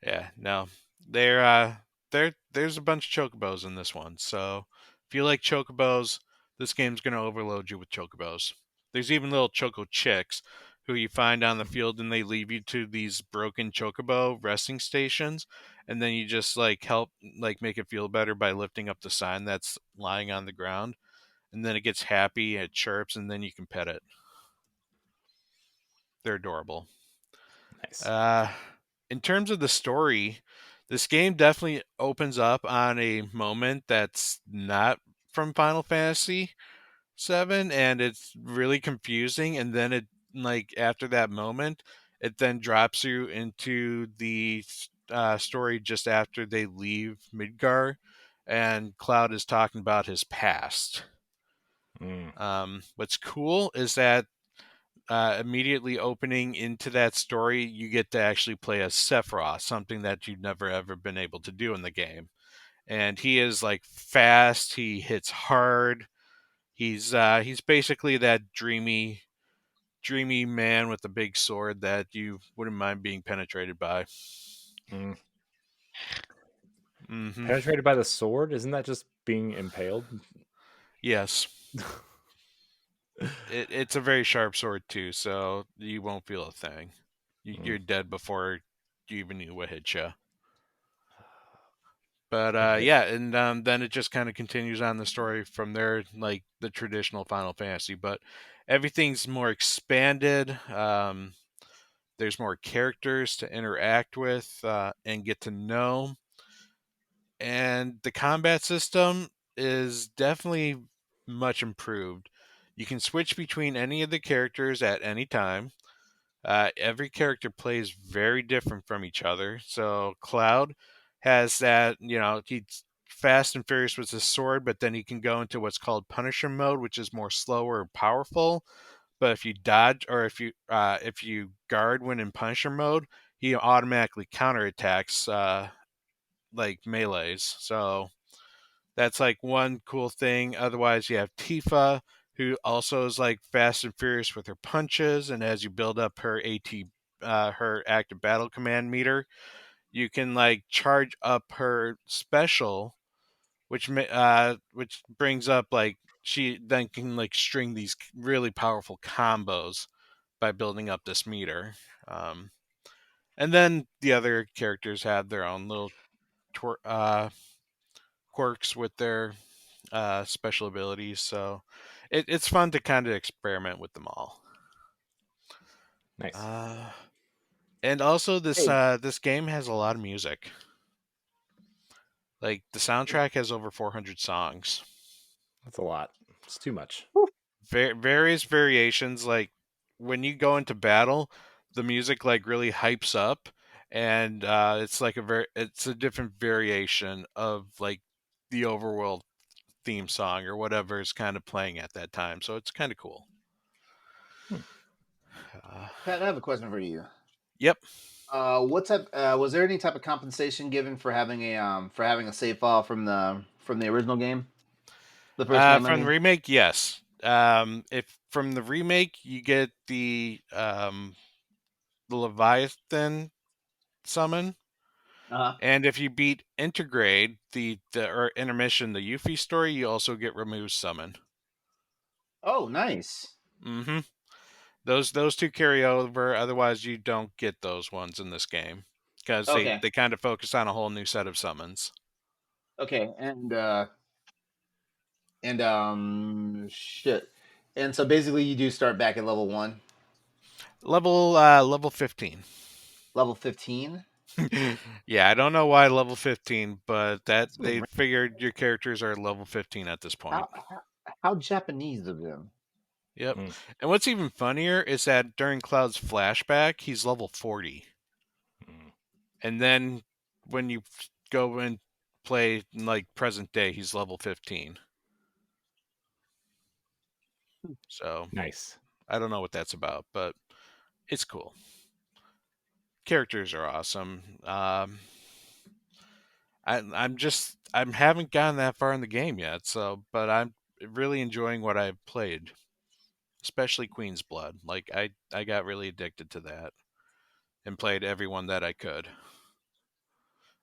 Yeah, no. There's a bunch of chocobos in this one. So if you like chocobos, this game's going to overload you with chocobos. There's even little choco chicks, who you find on the field, and they leave you to these broken chocobo resting stations, and then you just like help like make it feel better by lifting up the sign that's lying on the ground, and then it gets happy, it chirps, and then you can pet it. They're adorable. Nice. In terms of the story, this game definitely opens up on a moment that's not from Final Fantasy VII, and it's really confusing. And then it, like after that moment, it then drops you into the story just after they leave Midgar, and Cloud is talking about his past. What's cool is that immediately opening into that story, you get to actually play as Sephiroth, something that you've never ever been able to do in the game. And he is like fast, he hits hard. He's basically that dreamy man with a big sword that you wouldn't mind being penetrated by. Mm-hmm. Penetrated by the sword? Isn't that just being impaled? Yes. It's a very sharp sword too, so you won't feel a thing. You're dead before you even knew what hit you. But yeah, and then it just kind of continues on the story from there, like the traditional Final Fantasy. But everything's more expanded. There's more characters to interact with and get to know. And the combat system is definitely much improved. You can switch between any of the characters at any time. Every character plays very different from each other. So Cloud has that, he's fast and furious with his sword, but then he can go into what's called Punisher mode, which is more slower and powerful. But if you dodge or if you guard when in Punisher mode, he automatically counterattacks like melees. So that's like one cool thing. Otherwise, you have Tifa, who also is like fast and furious with her punches, and as you build up her her active battle command meter, you can like charge up her special, which brings up like she then can like string these really powerful combos by building up this meter. And then the other characters have their own little quirks with their special abilities, so it's fun to kind of experiment with them all. Nice. And also this game has a lot of music. Like the soundtrack has over 400 songs. That's a lot. It's too much. Various variations. Like when you go into battle, the music like really hypes up, and it's like it's a different variation of like the overworld theme song or whatever is kind of playing at that time. So it's kind of cool. Pat, I have a question for you. Yep. What type? Was there any type of compensation given for having a save file from the original game? The first game, from the remake, yes. If from the remake you get the Leviathan summon, and if you beat Intergrade, or Intermission, the Yuffie story, you also get Remove summon. Oh, nice. Mm-hmm. Those two carry over. Otherwise, you don't get those ones in this game because they kind of focus on a whole new set of summons. Okay, shit. And so basically, you do start back at level 1. Level 15. Level 15. Yeah, I don't know why level 15, but they figured your characters are level 15 at this point. How Japanese of them. Yep. And what's even funnier is that during Cloud's flashback, he's level 40. And then when you go and play like present day, he's level 15. So nice. I don't know what that's about, but it's cool. Characters are awesome. I haven't gotten that far in the game yet, but I'm really enjoying what I've played, especially Queen's Blood. Like I got really addicted to that and played everyone that I could.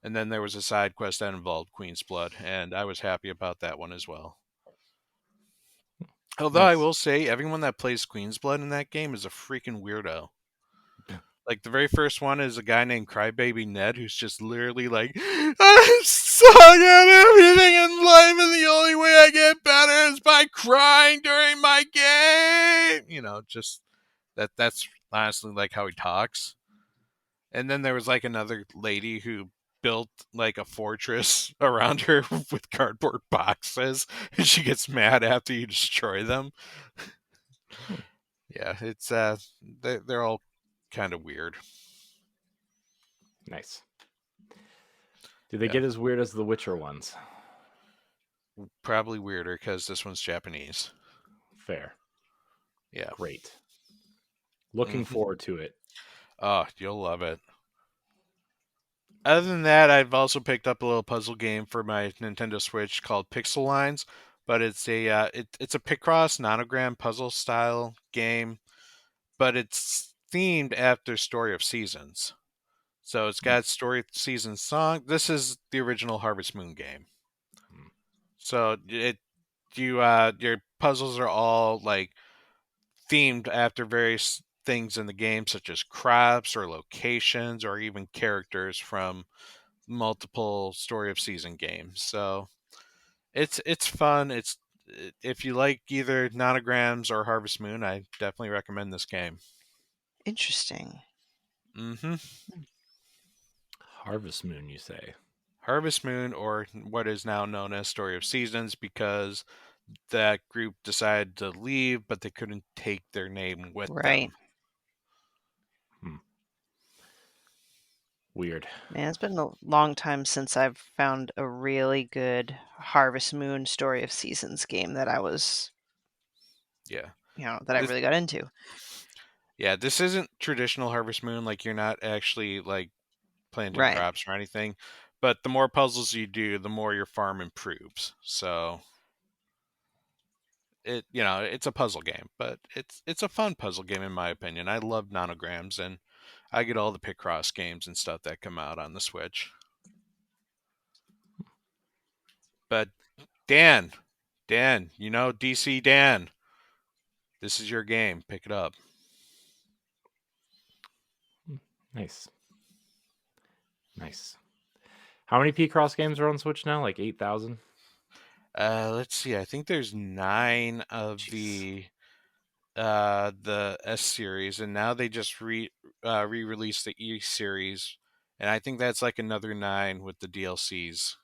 And then there was a side quest that involved Queen's Blood, and I was happy about that one as well. Although I will say, everyone that plays Queen's Blood in that game is a freaking weirdo. Like, the very first one is a guy named Crybaby Ned, who's just literally like, I suck at everything in life, and the only way I get better is by crying during my game. You know, just that's honestly like how he talks. And then there was like another lady who built like a fortress around her with cardboard boxes, and she gets mad after you destroy them. Yeah, it's they're all kind of weird. Nice. Do they get as weird as the Witcher ones? Probably weirder because this one's Japanese. Fair. Yeah. Great. Looking forward to it. Oh, you'll love it. Other than that, I've also picked up a little puzzle game for my Nintendo Switch called Pixel Lines, but it's a it's a Picross nonogram puzzle style game, but it's themed after Story of Seasons. So it's got Story of Seasons song. This is the original Harvest Moon game. So your puzzles are all like themed after various things in the game, such as crops or locations or even characters from multiple Story of Season games. So it's fun. It's if you like either Nonograms or Harvest Moon, I definitely recommend this game. Interesting. Harvest Moon, you say? Harvest Moon, or what is now known as Story of Seasons, because that group decided to leave, but they couldn't take their name with them. Weird. Man, it's been a long time since I've found a really good Harvest Moon Story of Seasons game that I was, that I really got into. Yeah, this isn't traditional Harvest Moon. Like, you're not actually like planting crops or anything, but the more puzzles you do, the more your farm improves. So it's a puzzle game, but it's a fun puzzle game in my opinion. I love Nonograms, and I get all the Picross games and stuff that come out on the Switch. But Dan, DC Dan, this is your game. Pick it up. Nice. How many Picross games are on Switch now? Like 8,000? Let's see. I think there's 9 of the S series, and now they just re-released the E series, and I think that's like another 9 with the DLCs.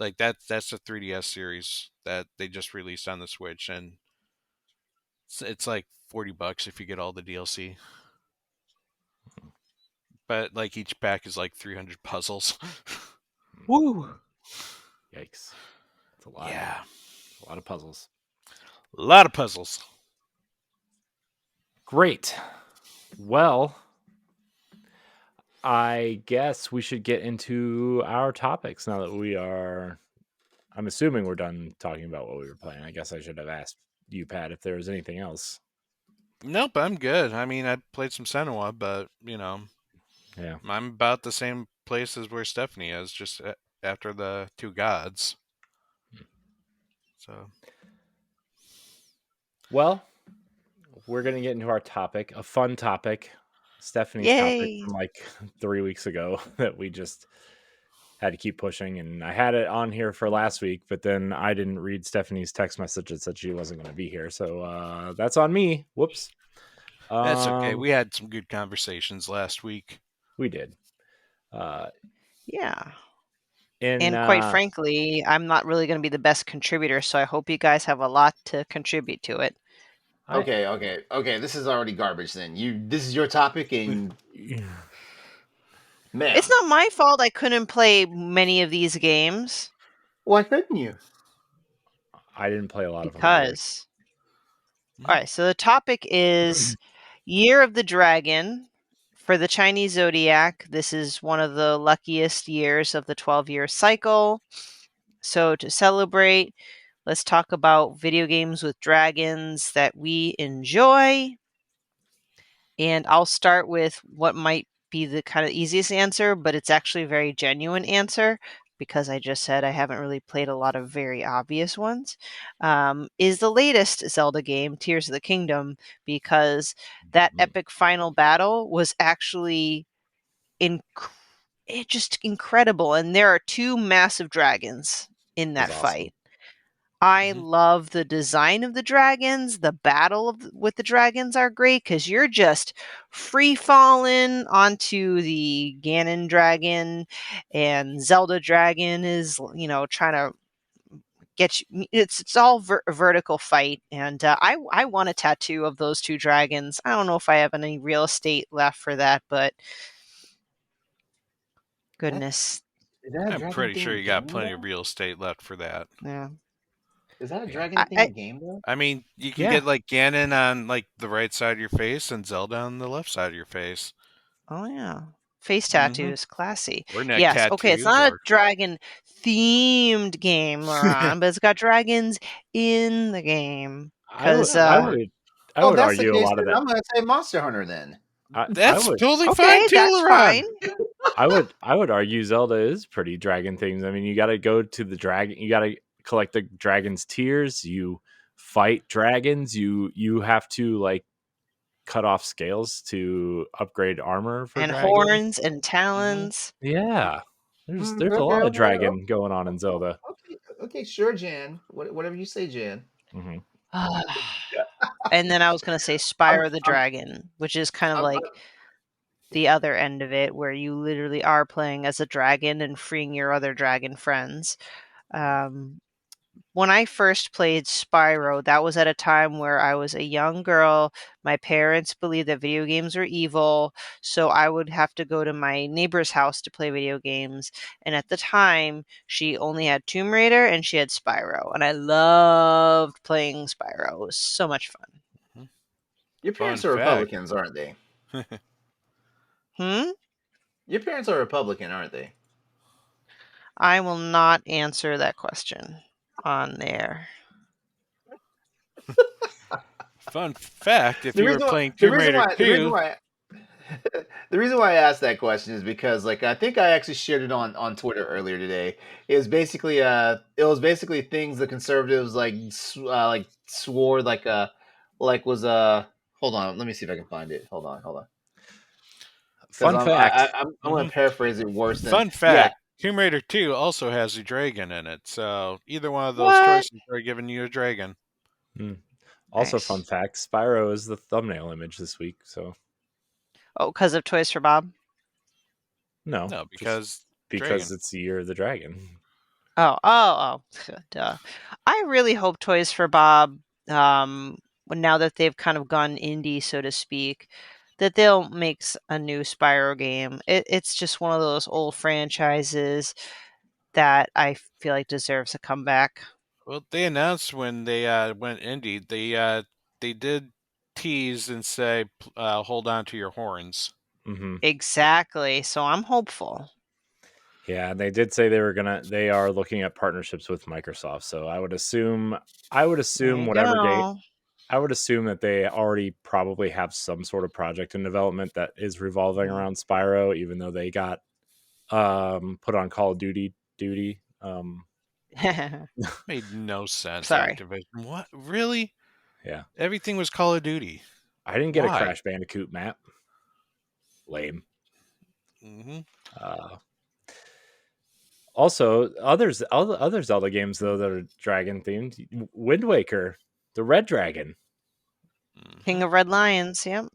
Like that's the 3DS series that they just released on the Switch, and it's like $40 if you get all the DLC. But like each pack is like 300 puzzles. Woo! Yikes! It's a lot. Yeah, a lot of puzzles. A lot of puzzles. Great. Well, I guess we should get into our topics now that we are. I'm assuming we're done talking about what we were playing. I guess I should have asked you, Pat, if there was anything else. Nope, I'm good. I mean, I played some Senua, but yeah, I'm about the same place as where Stephanie is, just after the 2 gods. So, well, we're gonna get into our topic, a fun topic, Stephanie's topic from like 3 weeks ago that we just had to keep pushing, and I had it on here for last week, but then I didn't read Stephanie's text message that said she wasn't going to be here, so that's on me. Whoops. That's okay. We had some good conversations last week. We did. Yeah. And quite frankly, I'm not really going to be the best contributor, so I hope you guys have a lot to contribute to it. Okay. This is already garbage then. This is your topic, and man, it's not my fault I couldn't play many of these games. Why couldn't you? I didn't play a lot of them. Because. All right, so the topic is Year of the Dragon. For the Chinese zodiac, this is one of the luckiest years of the 12-year cycle. So to celebrate, let's talk about video games with dragons that we enjoy. And I'll start with what might be the kind of easiest answer, but it's actually a very genuine answer because I just said I haven't really played a lot of very obvious ones, is the latest Zelda game, Tears of the Kingdom, because that epic final battle was actually just incredible. And there are 2 massive dragons in that fight. I love the design of the dragons. The battle with the dragons are great because you're just free falling onto the Ganon dragon, and Zelda dragon is, trying to get you. It's all vertical fight, and I want a tattoo of those 2 dragons. I don't know if I have any real estate left for that, but goodness, I'm pretty sure you got plenty of real estate left for that. yeah. Is that a dragon-themed game, though? I mean, you can get like Ganon on like the right side of your face and Zelda on the left side of your face. Oh yeah, face tattoos, classy. Or neck Yes, tattoos. okay, it's not a dragon-themed game, LeRon, but it's got dragons in the game. I would argue a lot of that. I'm going to say Monster Hunter then. That's totally okay, fine too, that's LeRon. fine. I would argue Zelda is pretty dragon themed. I mean, you got to go to the dragon. You got to collect the dragon's tears. You fight dragons. You have to like cut off scales to upgrade armor for and dragons. Horns and talons. Yeah, there's a lot of dragon going on in Zelda. Okay, sure, Jan. Whatever you say, Jan. And then I was going to say Spyro the Dragon, which is kind of like the other end of it, where you literally are playing as a dragon and freeing your other dragon friends. When I first played Spyro, that was at a time where I was a young girl. My parents believed that video games were evil, so I would have to go to my neighbor's house to play video games. And at the time, she only had Tomb Raider and she had Spyro. And I loved playing Spyro. It was so much fun. Your parents are Republicans, aren't they? Your parents are Republican, aren't they? I will not answer that question on there. Fun fact, if you were playing Tomb Raider 2... The reason why I asked that question is because, like, I think I actually shared it on Twitter earlier today. It was basically things the conservatives swore hold on, let me see if I can find it. Hold on. Fun fact. I'm going to paraphrase it worse than... Fun fact, Tomb Raider 2 also has a dragon in it, so either one of those choices are giving you a dragon. Also, Nice. fun fact, Spyro is the thumbnail image this week, so... Oh, because of Toys for Bob? No, because it's the year of the dragon. Oh, duh. I really hope Toys for Bob, now that they've kind of gone indie, so to speak, that they'll make a new Spyro game. It's just one of those old franchises that I feel like deserves a comeback. Well, they announced when they went indie, they did tease and say, hold on to your horns. Exactly. So I'm hopeful. Yeah, they did say they are looking at partnerships with Microsoft. So I would assume whatever game. I would assume that they already probably have some sort of project in development that is revolving around Spyro, even though they got put on Call of Duty. Made no sense. Sorry. Activision. What? Really? Yeah. Everything was Call of Duty. I didn't get a Crash Bandicoot map. Lame. Also, other Zelda games though that are dragon themed. Wind Waker, the Red Dragon, King of Red Lions. Yep.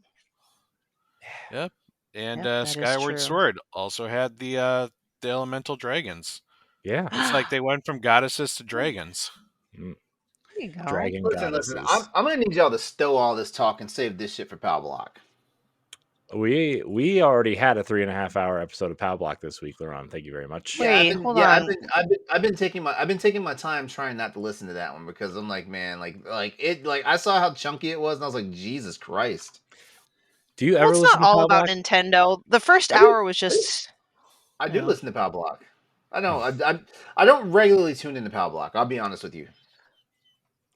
And Skyward Sword also had the elemental dragons. Yeah, it's like they went from goddesses to dragons. Dragon goddesses. Listen, I'm gonna need y'all to stow all this talk and save this shit for Power Block. We already had a 3.5 hour episode of Power Block this week, LeRon. Thank you very much. Wait, hold on. I've been taking my time trying not to listen to that one because I'm like, man, like I saw how chunky it was and I was like, Jesus Christ. Do you ever listen it's to not all Power about Block? Nintendo. The first hour was just. I do listen to Power Block. I don't regularly tune into Power Block. I'll be honest with you.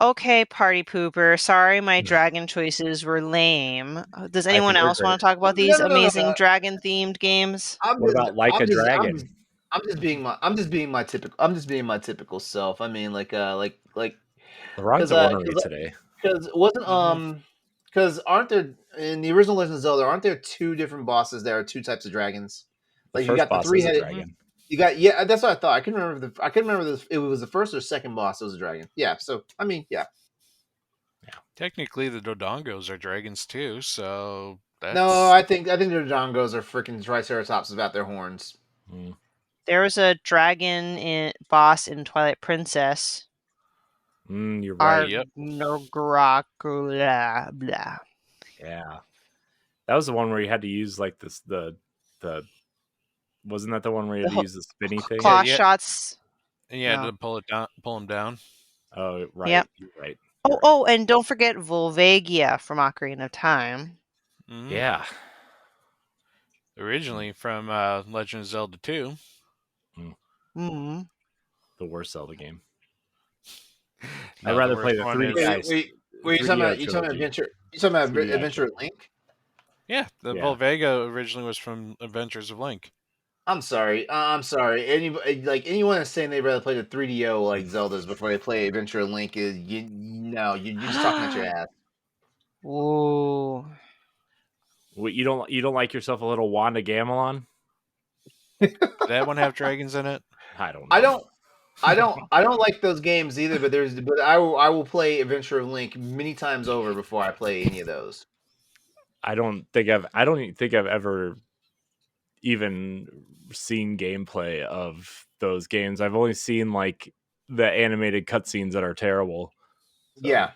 Okay, party pooper. Sorry, my dragon choices were lame. Does anyone else want to talk about these amazing dragon-themed games? What about Like a Dragon? I'm just being my typical self. I mean, LeRon's at 108 today. because wasn't because aren't there in the original Legend of Zelda? Aren't there two different bosses? There are two types of dragons. The Like you first got the boss is a three-headed. dragon. You got that's what I thought. I couldn't remember if it was the first or second boss. It was a dragon. Yeah. So I mean, yeah. Technically, the Dodongos are dragons too, so that's... No, I think the Dodongos are freaking Triceratops without their horns. There was a dragon boss in Twilight Princess. You're right. Yep. Blah. Yeah, that was the one where you had to use like the wasn't that the one where you had to use the spinny thing? Claw shots. And you had to pull him down. Oh, right. Yep. You're right. Oh, and don't forget Volvagia from Ocarina of Time. Mm-hmm. Yeah. Originally from Legend of Zelda 2. Mm-hmm. The worst Zelda game. No, I'd rather play the 3D guys. Wait, you talking about Adventure? You talking about Adventure of Link? Yeah, Volvagia originally was from Adventures of Link. I'm sorry. Anyone that's saying they'd rather play the 3DO like Zeldas before they play Adventure of Link is you're just talking at your ass. Ooh. What, you don't like yourself a little Wanda Gamelon? Did that one have dragons in it? I don't know. I don't like those games either, but I will play Adventure of Link many times over before I play any of those. I don't even think I've ever even seen gameplay of those games. I've only seen like the animated cutscenes that are terrible. So. Yeah.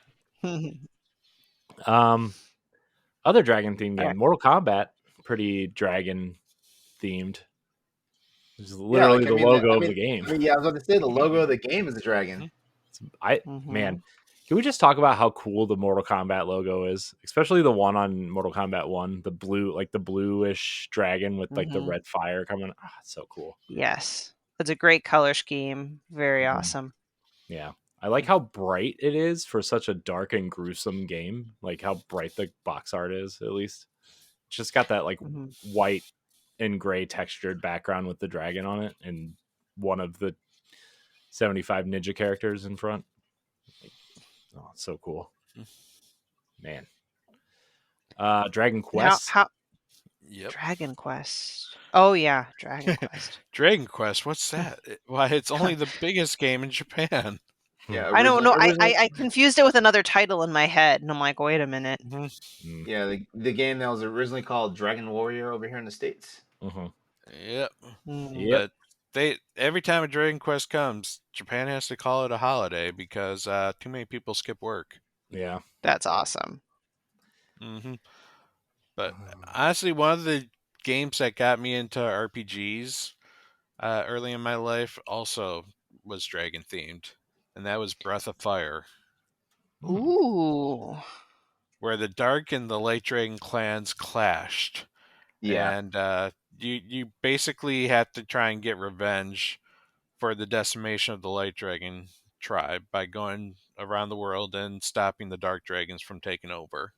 Other dragon themed game, Mortal Kombat, pretty dragon themed. It's literally the logo of the game. I was about to say the logo of the game is a dragon. Man, can we just talk about how cool the Mortal Kombat logo is? Especially the one on Mortal Kombat 1, the blue, like the bluish dragon with like the red fire coming. It's so cool. Yes. It's a great color scheme. Very awesome. Yeah. I like how bright it is for such a dark and gruesome game. Like how bright the box art is, at least. It's just got that like white and gray textured background with the dragon on it and one of the 75 ninja characters in front. Oh, it's so cool. Man. Dragon Quest. Yep. Dragon Quest. Oh yeah, Dragon Quest. Dragon Quest, what's that? Why, it's only the biggest game in Japan. Yeah, I don't know. I confused it with another title in my head, and I'm like, wait a minute. Yeah, the game that was originally called Dragon Warrior over here in the States. Yep. But every time a Dragon Quest comes, Japan has to call it a holiday because too many people skip work. Yeah. That's awesome. But honestly, one of the games that got me into RPGs early in my life also was dragon themed, and that was Breath of Fire. Ooh. Where the Dark and the Light Dragon clans clashed. Yeah. And you basically have to try and get revenge for the decimation of the Light Dragon tribe by going around the world and stopping the Dark Dragons from taking over.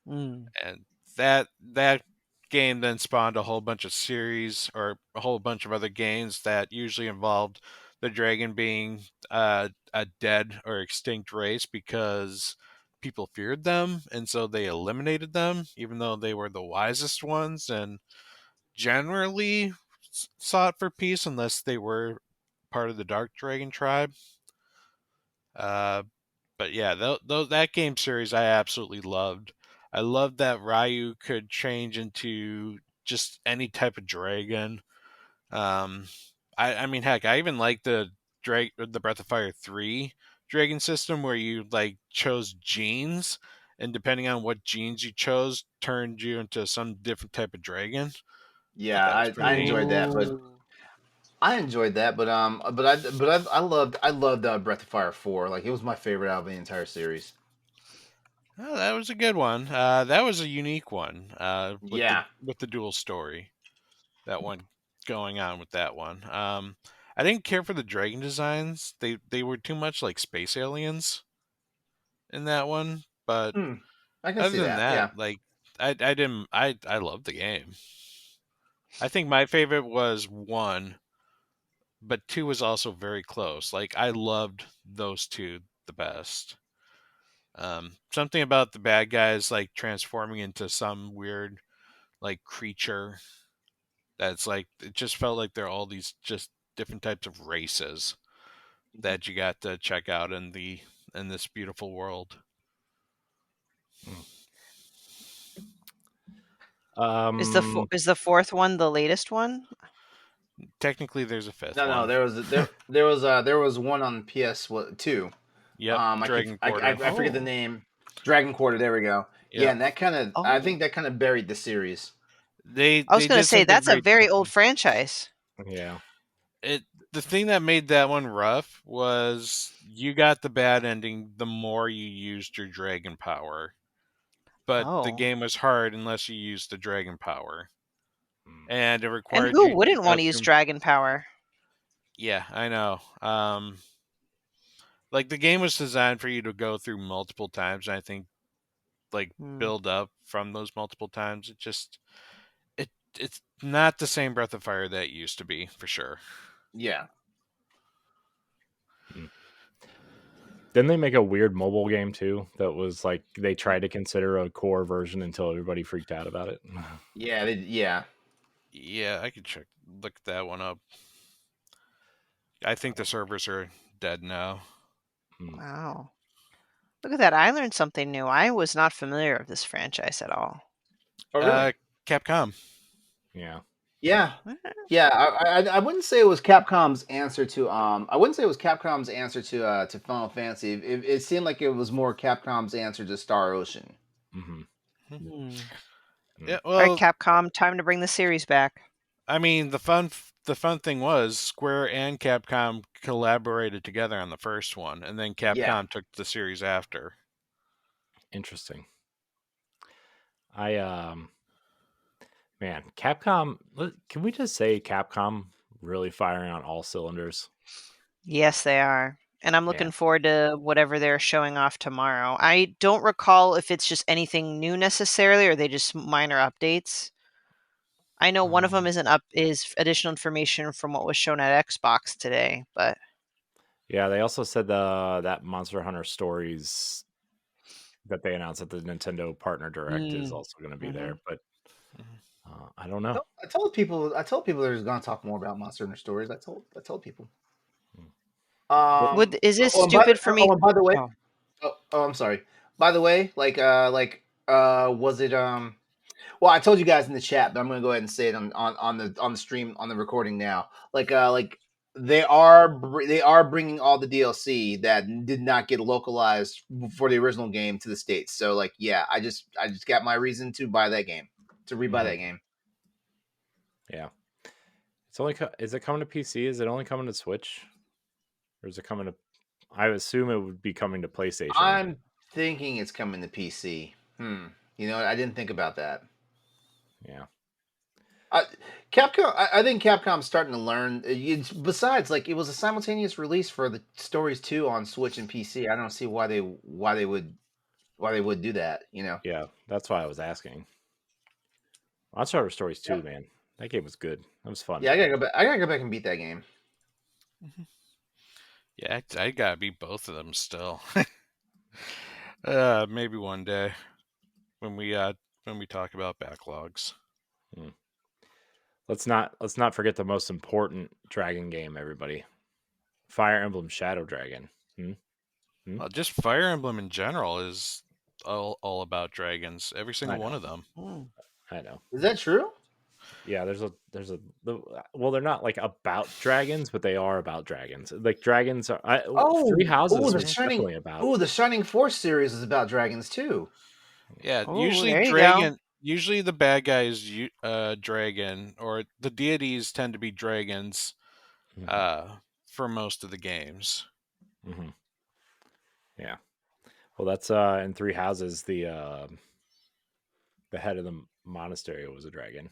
And that game then spawned a whole bunch of series or a whole bunch of other games that usually involved the dragon being a dead or extinct race because people feared them, and so they eliminated them, even though they were the wisest ones and generally sought for peace unless they were part of the Dark Dragon tribe. But yeah, that game series I absolutely loved. I loved that Ryu could change into just any type of dragon. I mean, heck, I even like the Breath of Fire 3 dragon system where you like chose genes, and depending on what genes you chose, turned you into some different type of dragon. Yeah, I enjoyed that, but I loved Breath of Fire 4. Like it was my favorite out of the entire series. Oh, that was a good one. That was a unique one. With the dual story, that one going on with that one. I didn't care for the dragon designs. They were too much like space aliens in that one. But I can other see than that, like I loved the game. I think my favorite was 1 but 2 was also very close. Like, I loved those two the best. Something about the bad guys like transforming into some weird like creature that's like, it just felt like they're all these just different types of races that you got to check out in this beautiful world. Is the fourth one the latest one? Technically, there's a fifth one. No, there was one on PS2. Yep, Dragon Quarter. I forget the name. Dragon Quarter. There we go. Yep. Yeah, and that kind of I think that kind of buried the series. I was going to say that's a very old franchise. Yeah. The thing that made that one rough was you got the bad ending the more you used your dragon power. But the game was hard unless you used the dragon power. And it required. And who wouldn't want to use dragon power? Yeah, I know. Like, the game was designed for you to go through multiple times, and I think like build up from those multiple times. It's not the same Breath of Fire that it used to be, for sure. Yeah. Didn't they make a weird mobile game too that was like they tried to consider a core version until everybody freaked out about it? Yeah. Yeah, I could look that one up. I think the servers are dead now. Wow. Look at that. I learned something new. I was not familiar with this franchise at all. Oh, really? Capcom. Yeah. Yeah. Yeah. I wouldn't say it was Capcom's answer to I wouldn't say it was Capcom's answer to Final Fantasy. It seemed like it was more Capcom's answer to Star Ocean. Yeah, well, all right, Capcom, time to bring the series back. I mean, the fun thing was Square and Capcom collaborated together on the first one, and then Capcom took the series after. Interesting. Man, Capcom, can we just say Capcom really firing on all cylinders? Yes, they are. And I'm looking forward to whatever they're showing off tomorrow. I don't recall if it's just anything new necessarily, or they just minor updates. I know one of them is additional information from what was shown at Xbox today, but yeah, they also said that Monster Hunter Stories that they announced at the Nintendo Partner Direct is also going to be there, but I don't know. I told people they're going to talk more about Monster Hunter Stories. I told people. Is this stupid for me? By the way, I'm sorry. By the way, was it well, I told you guys in the chat, but I'm going to go ahead and say it on the stream, on the recording now. They are bringing all the DLC that did not get localized for the original game to the States. So I just got my reason to buy that game, to rebuy that game. Yeah. Is it coming to PC? Is it only coming to Switch? Or is it coming to... I assume it would be coming to PlayStation. I'm thinking it's coming to PC. You know, I didn't think about that. Yeah. Capcom. I think Capcom's starting to learn. Besides, it was a simultaneous release for the Stories 2 on Switch and PC. I don't see why they would do that. You know. Yeah, that's why I was asking. Monster Hunter Stories 2, man. That game was good. That was fun. Yeah, I gotta go back and beat that game. Yeah, I gotta beat both of them still. Maybe one day when we talk about backlogs. Let's not forget the most important dragon game, everybody. Fire Emblem Shadow Dragon. Well, just Fire Emblem in general is all about dragons. Every single one of them. I know. Is that true? Yeah, well, they're not about dragons, but they are about dragons. Dragons are. Three Houses was definitely about. Oh, the Shining Force series is about dragons too. Yeah, usually the bad guy is dragon, or the deities tend to be dragons for most of the games. Yeah. Well, that's in Three Houses. The head of the monastery was a dragon.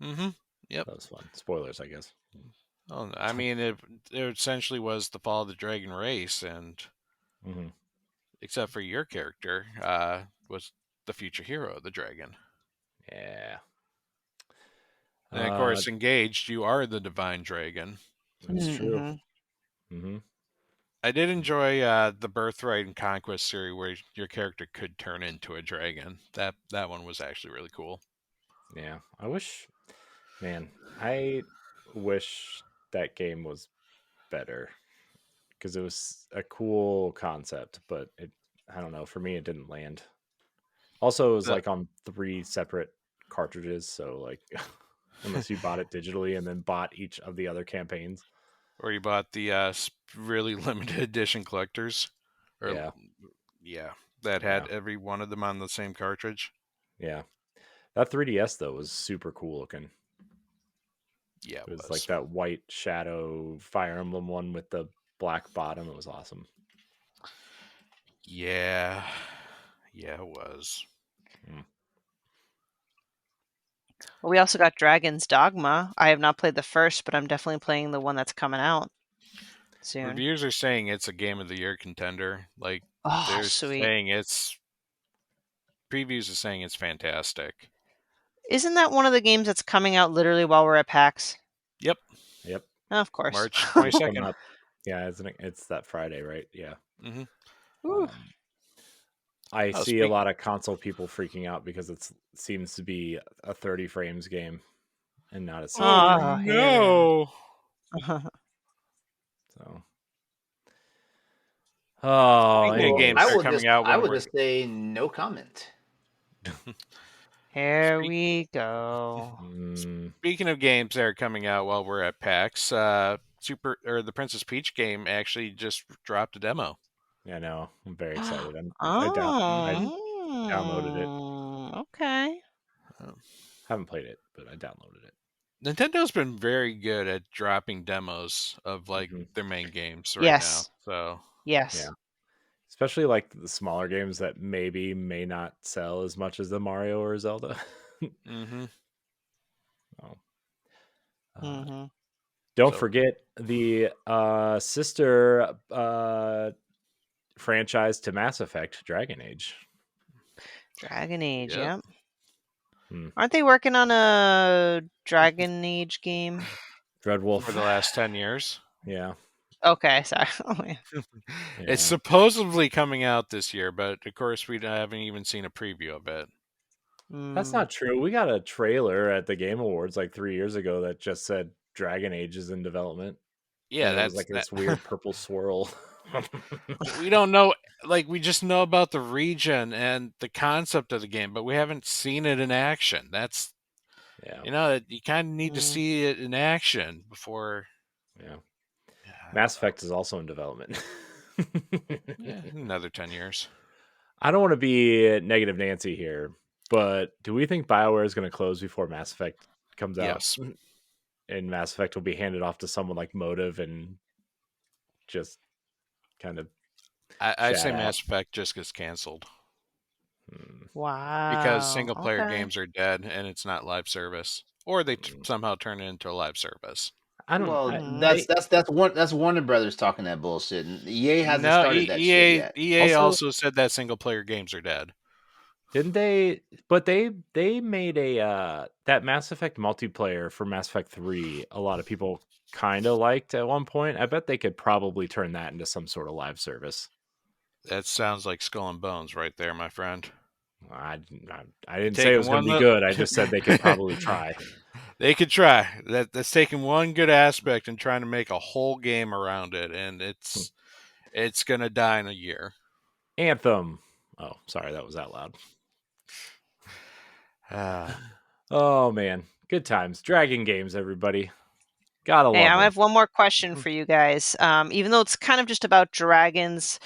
Yep. That was fun. Spoilers, I guess. Oh, I mean, it essentially was the fall of the dragon race, and except for your character, was the future hero, the dragon. Yeah. And of course, engaged, you are the divine dragon. That's true. Mm-hmm. I did enjoy the Birthright and Conquest series where your character could turn into a dragon. That one was actually really cool. Yeah, I wish that game was better because it was a cool concept, but I don't know, for me it didn't land. Also, it was like on 3 separate cartridges, so like unless you bought it digitally and then bought each of the other campaigns. Or you bought the really limited edition collectors. Yeah. That had every one of them on the same cartridge. Yeah. That 3DS, though, was super cool looking. Yeah, it was like that white shadow Fire Emblem one with the black bottom. It was awesome. Yeah, it was. Well, we also got Dragon's Dogma. I have not played the first, but I'm definitely playing the one that's coming out soon. Reviews are saying it's a Game of the Year contender. Like, they're sweet. saying previews are saying it's fantastic. Isn't that one of the games that's coming out literally while we're at PAX? Yep. Of course. March 22nd. Yeah, it's that Friday, right? Yeah. Mm-hmm. I see a lot of console people freaking out because it seems to be a 30 frames game and not a 60. Oh, no. So. Oh, games are coming out. I would just say no comment. Here we go. Speaking of games that are coming out while we're at PAX, the Princess Peach game actually just dropped a demo. Yeah, no, I'm very excited. I downloaded it. Okay. Haven't played it, but I downloaded it. Nintendo's been very good at dropping demos of like their main games right now. So yes, yeah, especially like the smaller games that may not sell as much as the Mario or Zelda. Don't forget the sister franchise to Mass Effect, Dragon Age. Yep. Aren't they working on a Dragon Age game? Dreadwolf for the last 10 years. Yeah. Okay, sorry. It's supposedly coming out this year, but of course we haven't even seen a preview of it. That's not true. We got a trailer at the Game Awards like 3 years ago that just said Dragon Age is in development. Yeah, that's like this weird purple swirl. We don't know, like we just know about the region and the concept of the game, but we haven't seen it in action. That's you kind of need to see it in action before. Yeah. Mass Effect is also in development. Another 10 years. I don't want to be negative Nancy here, but do we think BioWare is going to close before Mass Effect comes out? Yes. And Mass Effect will be handed off to someone like Motive and just kind of I'd say Mass Effect just gets canceled. Wow. Because single player games are dead and it's not live service. Or they somehow turn it into a live service. I don't know. That's Warner Brothers talking that bullshit. And EA hasn't started that shit yet. EA also said that single player games are dead. Didn't they? But they made a that Mass Effect multiplayer for Mass Effect 3. A lot of people kind of liked at one point. I bet they could probably turn that into some sort of live service. That sounds like Skull and Bones right there, my friend. I didn't say it was going to be good. I just said they could probably try. They could try. That's taking one good aspect and trying to make a whole game around it, and it's going to die in a year. Anthem. Oh, sorry, that was out loud. Oh man, good times. Dragon games, everybody. Gotta love Hey, them. I have one more question for you guys. Even though it's kind of just about dragons,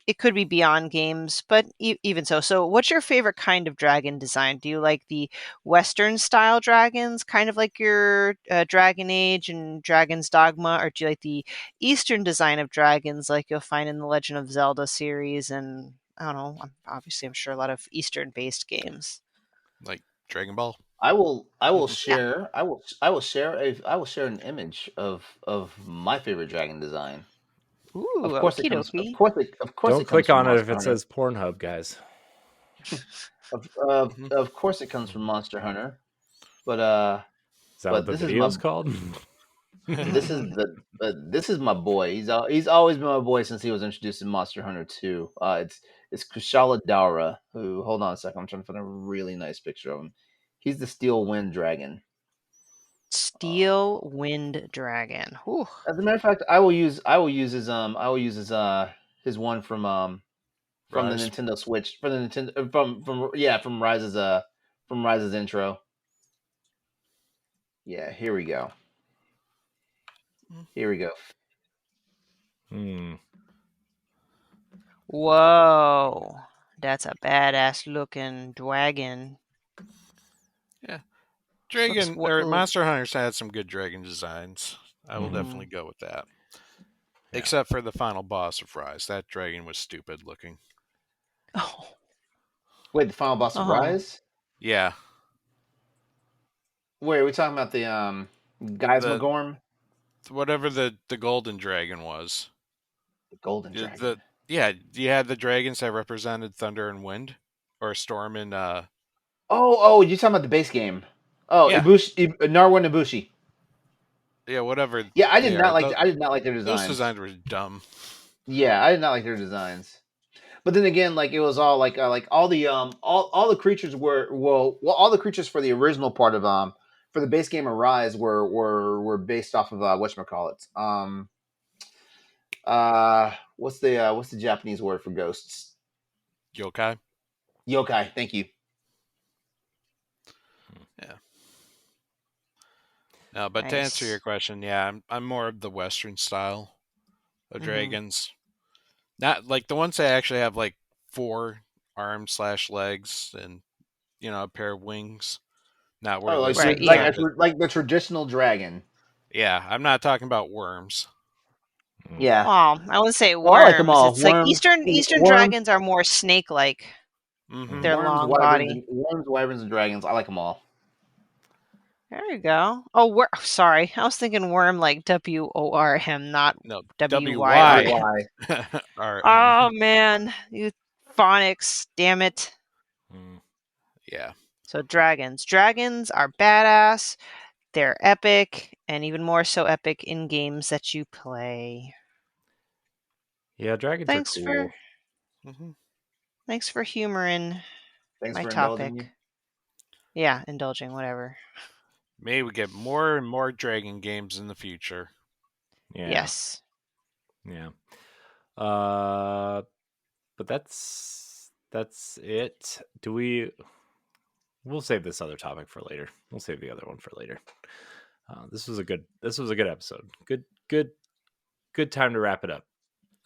it could be beyond games, but even so. So what's your favorite kind of dragon design? Do you like the Western style dragons, kind of like your Dragon Age and Dragon's Dogma, or do you like the Eastern design of dragons like you'll find in the Legend of Zelda series and I don't know, I'm sure a lot of Eastern based games. Like Dragon Ball? I will share an image of my favorite dragon design. Ooh, of course it comes. Don't click on it if it says Pornhub, guys. Of course it comes from Monster Hunter, but is that what the video is called? This is this is my boy. He's always been my boy since he was introduced in Monster Hunter 2. It's Kushala Daura, who, hold on a second, I'm trying to find a really nice picture of him. He's the Steel Wind Dragon. Steel Wind Dragon. Whew. As a matter of fact, I will use his one from the Rise. Nintendo Switch, from the Nintendo from Rise's intro. Yeah, here we go. Here we go. Whoa. That's a badass looking dragon. Yeah. Dragon or Monster Hunters had some good dragon designs. I will definitely go with that. Yeah. Except for the final boss of Rise. That dragon was stupid looking. Oh. Wait, the final boss of Rise? Yeah. Wait, are we talking about the Geismagorm? Whatever the golden dragon was. The golden dragon. You had the dragons that represented thunder and wind, or storm and Oh, you talking about the base game? Oh, yeah. Narwa and Ibushi. Yeah, whatever. Yeah, I did not like their designs. Those designs were dumb. Yeah, I did not like their designs. But then again, like, it was all like all the creatures were all the creatures for the original part of for the base game of Rise were based off of whatchamacallit. What's the Japanese word for ghosts? Yokai. Yokai, thank you. Yeah. No, but to answer your question, yeah, I'm more of the Western style of dragons. Not like the ones that actually have like 4 arms / legs and a pair of wings. Not where like the traditional dragon. Yeah, I'm not talking about worms. Yeah. Oh, I would say worms. I like them all. It's worms, like Eastern dragons are more snake-like. Their worms, long body. Worms, wyverns, and dragons. I like them all. There you go. Oh, sorry. I was thinking worm like WORM, not WY. Oh, man. You phonics. Damn it. Yeah. So dragons. Dragons are badass. They're epic, and even more so epic in games that you play. Yeah, dragons are cool. Thanks for humoring my topic. Yeah, indulging, whatever. May we get more and more dragon games in the future. Yeah. Yes. Yeah. But that's it. We'll save this other topic for later. We'll save the other one for later. This was a good episode. Good time to wrap it up.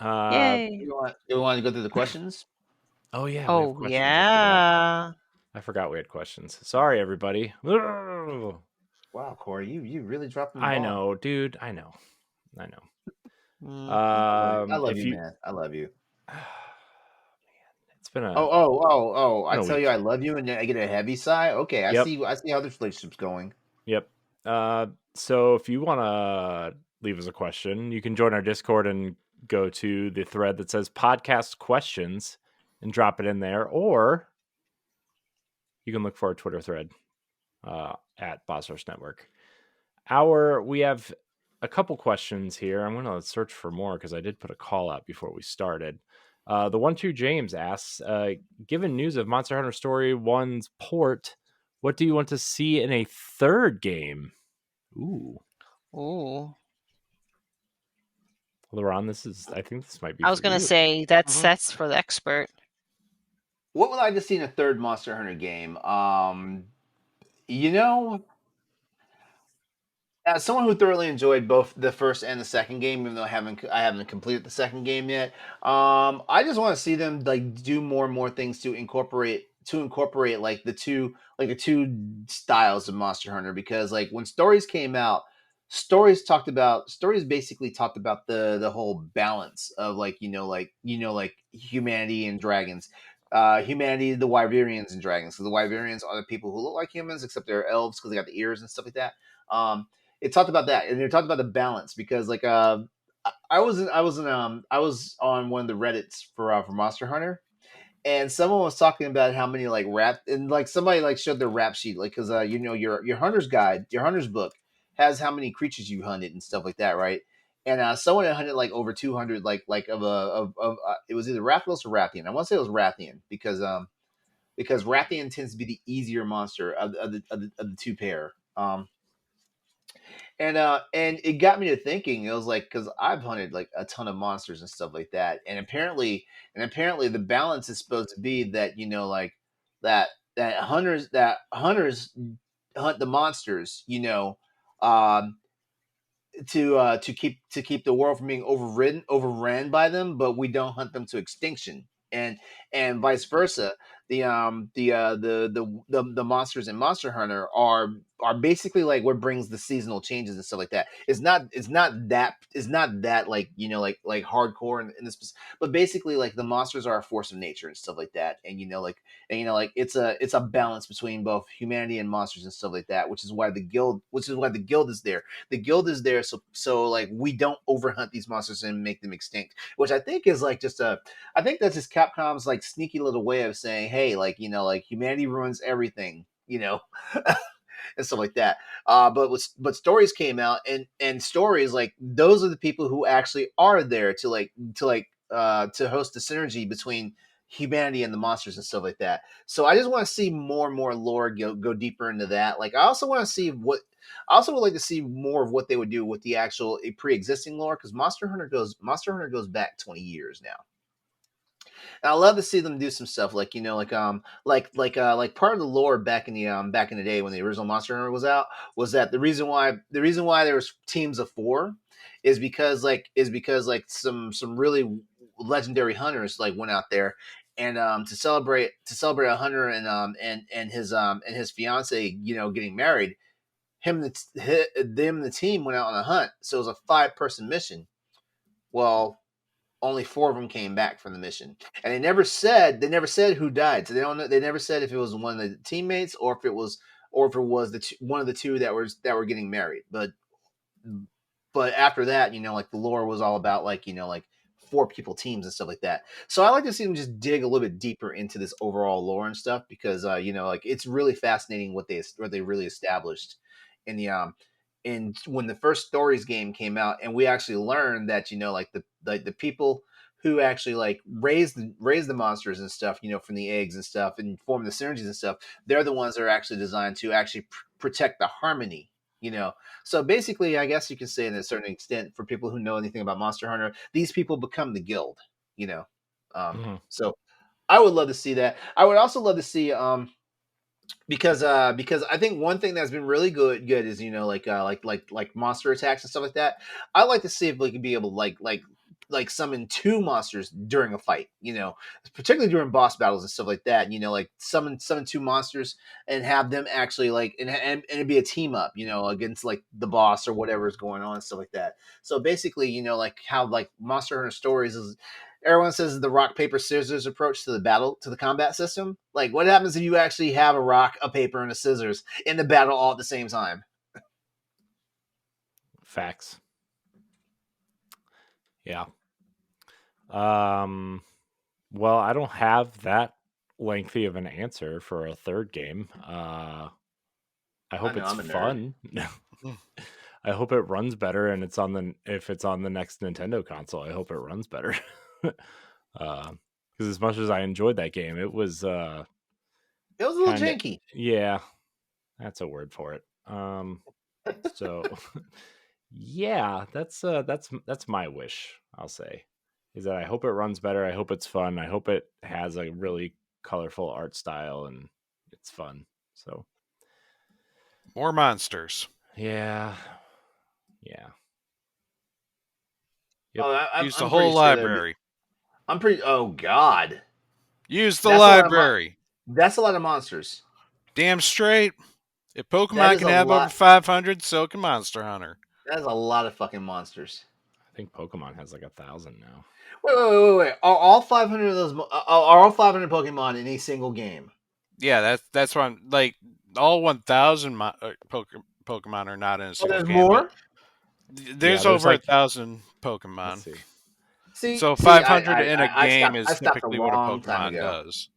Yay. You want to go through the questions? Oh yeah. Oh yeah. I forgot we had questions. Sorry, everybody. Wow, Corey, you really dropped the ball. I know, dude. I know. I love you, man. I love you. It's been a I tell you I love you, and I get a heavy sigh. Okay, I see how this relationship's going. Yep. So if you want to leave us a question, you can join our Discord and go to the thread that says podcast questions and drop it in there, or you can look for our Twitter thread at Boss Rush Network. We have a couple questions here. I'm going to search for more because I did put a call out before we started. The 1-2 James asks, given news of Monster Hunter Story 1's port, what do you want to see in a third game? Ooh. LeRon, I think this might be. I was going to say that's for the expert. What would I like to see in a third Monster Hunter game? As someone who thoroughly enjoyed both the first and the second game, even though I haven't completed the second game yet, I just want to see them like do more and more things to incorporate like the two styles of Monster Hunter, because like when Stories came out, Stories basically talked about the whole balance of like humanity and dragons. Humanity, the Wyverians and dragons. So the Wyverians are the people who look like humans, except they're elves because they got the ears and stuff like that. It talked about that, and they talked about the balance, because like I was on one of the Reddits for Monster Hunter, and someone was talking about how many like rap, and like somebody like showed their rap sheet, like because your hunter's guide, your hunter's book has how many creatures you hunted and stuff like that, right? And someone had hunted like over 200, it was either Rathalos or Rathian. I want to say it was Rathian because Rathian tends to be the easier monster of the two pair. And it got me to thinking. It was like, because I've hunted like a ton of monsters and stuff like that, and apparently the balance is supposed to be that like that hunters hunt the monsters, um, to keep the world from being overran by them, but we don't hunt them to extinction, and vice versa. The monsters in Monster Hunter are basically like what brings the seasonal changes and stuff like that. It's not that like hardcore in this, but basically like the monsters are a force of nature and stuff like that, and it's a balance between both humanity and monsters and stuff like that, which is why the guild is there. The guild is there so like we don't overhunt these monsters and make them extinct, which I think is like I think that's just Capcom's like sneaky little way of saying, hey, like like humanity ruins everything, and stuff like that. But stories came out, and stories like those are the people who actually are there to host the synergy between humanity and the monsters and stuff like that. So I just want to see more and more lore go deeper into that. Like I also want to see I also would like to see more of what they would do with the actual pre-existing lore, because Monster Hunter goes back 20 years now. And I love to see them do some stuff like like part of the lore back in the day when the original Monster Hunter was out, was that the reason why there was teams of 4 is because some really legendary hunters like went out there, and to celebrate a hunter and his fiance getting married. Them and the team went out on a hunt, so it was a 5-person mission. Well, only 4 of them came back from the mission, and they never said who died. So they don't know. They never said if it was one of the teammates or if it was one of the two that were getting married. But after that, like the lore was all about like 4 people teams and stuff like that. So I like to see them just dig a little bit deeper into this overall lore and stuff, because like it's really fascinating what they really established in when the first Stories game came out, and we actually learned that like the people who actually like raise the monsters and stuff, from the eggs and stuff and form the synergies and stuff, they're the ones that are actually designed to actually protect the harmony. So basically, I guess you can say, in a certain extent, for people who know anything about Monster Hunter, these people become the guild. So I would love to see that. I would also love to see because I think one thing that's been really good is like monster attacks and stuff like that. I'd like to see if we could be able to like summon 2 monsters during a fight, particularly during boss battles and stuff like that. Like summon 2 monsters and have them actually like and it'd be a team up, against like the boss or whatever is going on and stuff like that. So basically, like how like Monster Hunter Stories is. Everyone says the rock, paper, scissors approach to the combat system. Like, what happens if you actually have a rock, a paper, and a scissors in the battle all at the same time? Facts. Yeah. Well, I don't have that lengthy of an answer for a third game. I hope it's fun. I hope it runs better, and if it's on the next Nintendo console, I hope it runs better. Because as much as I enjoyed that game, it was a little janky. Yeah, that's a word for it. So yeah, that's my wish, I'll say, is that I hope it runs better. I hope it's fun. I hope it has a really colorful art style and it's fun. So more monsters. Yeah. Yep. Use the whole library. Oh God. Use the library. That's a lot of monsters. Damn straight. If Pokemon can have over 500, so can Monster Hunter. That's a lot of fucking monsters. I think Pokemon has like 1,000 now. Wait. Are all 500 of those? Are all 500 Pokemon in a single game? Yeah, that's why I'm like all 1,000 Pokemon are not in a single game. More? There's over 1,000 Pokemon. So 500 in a game is typically what a Pokemon does.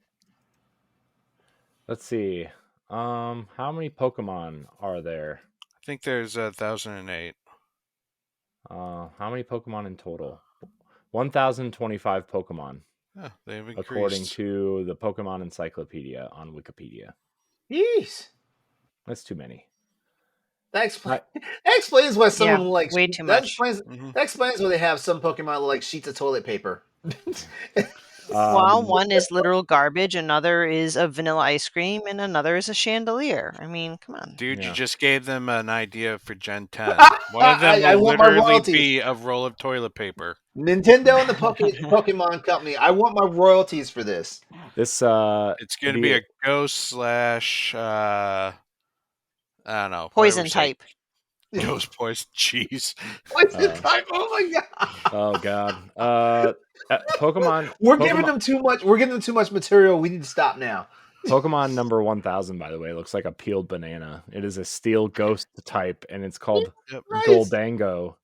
Let's see. How many Pokemon are there? I I think there's 1,008. How many Pokemon in total? 1,025 Pokemon, Oh, they've increased. according to the Pokemon Encyclopedia on Wikipedia. Jeez. That's too many. That explains why some of them like way too that much. That explains why they have some Pokemon like sheets of toilet paper. Well, one is literal garbage, another is a vanilla ice cream, and another is a chandelier. I mean, come on. Dude, Yeah. you just gave them an idea for Gen 10. One of them I will want my literally royalties. be a roll of toilet paper. Nintendo and the Pokemon Company. I want my royalties for this. This It's going to be a ghost slash I don't know, Poison type. Ghost poison. Jeez. Poison type. Oh my god. Oh god. Pokemon. We're giving them too much. We're giving them too much material. We need to stop now. Pokemon number 1,000, by the way, looks like a peeled banana. It is a steel ghost type, and it's called Goldango.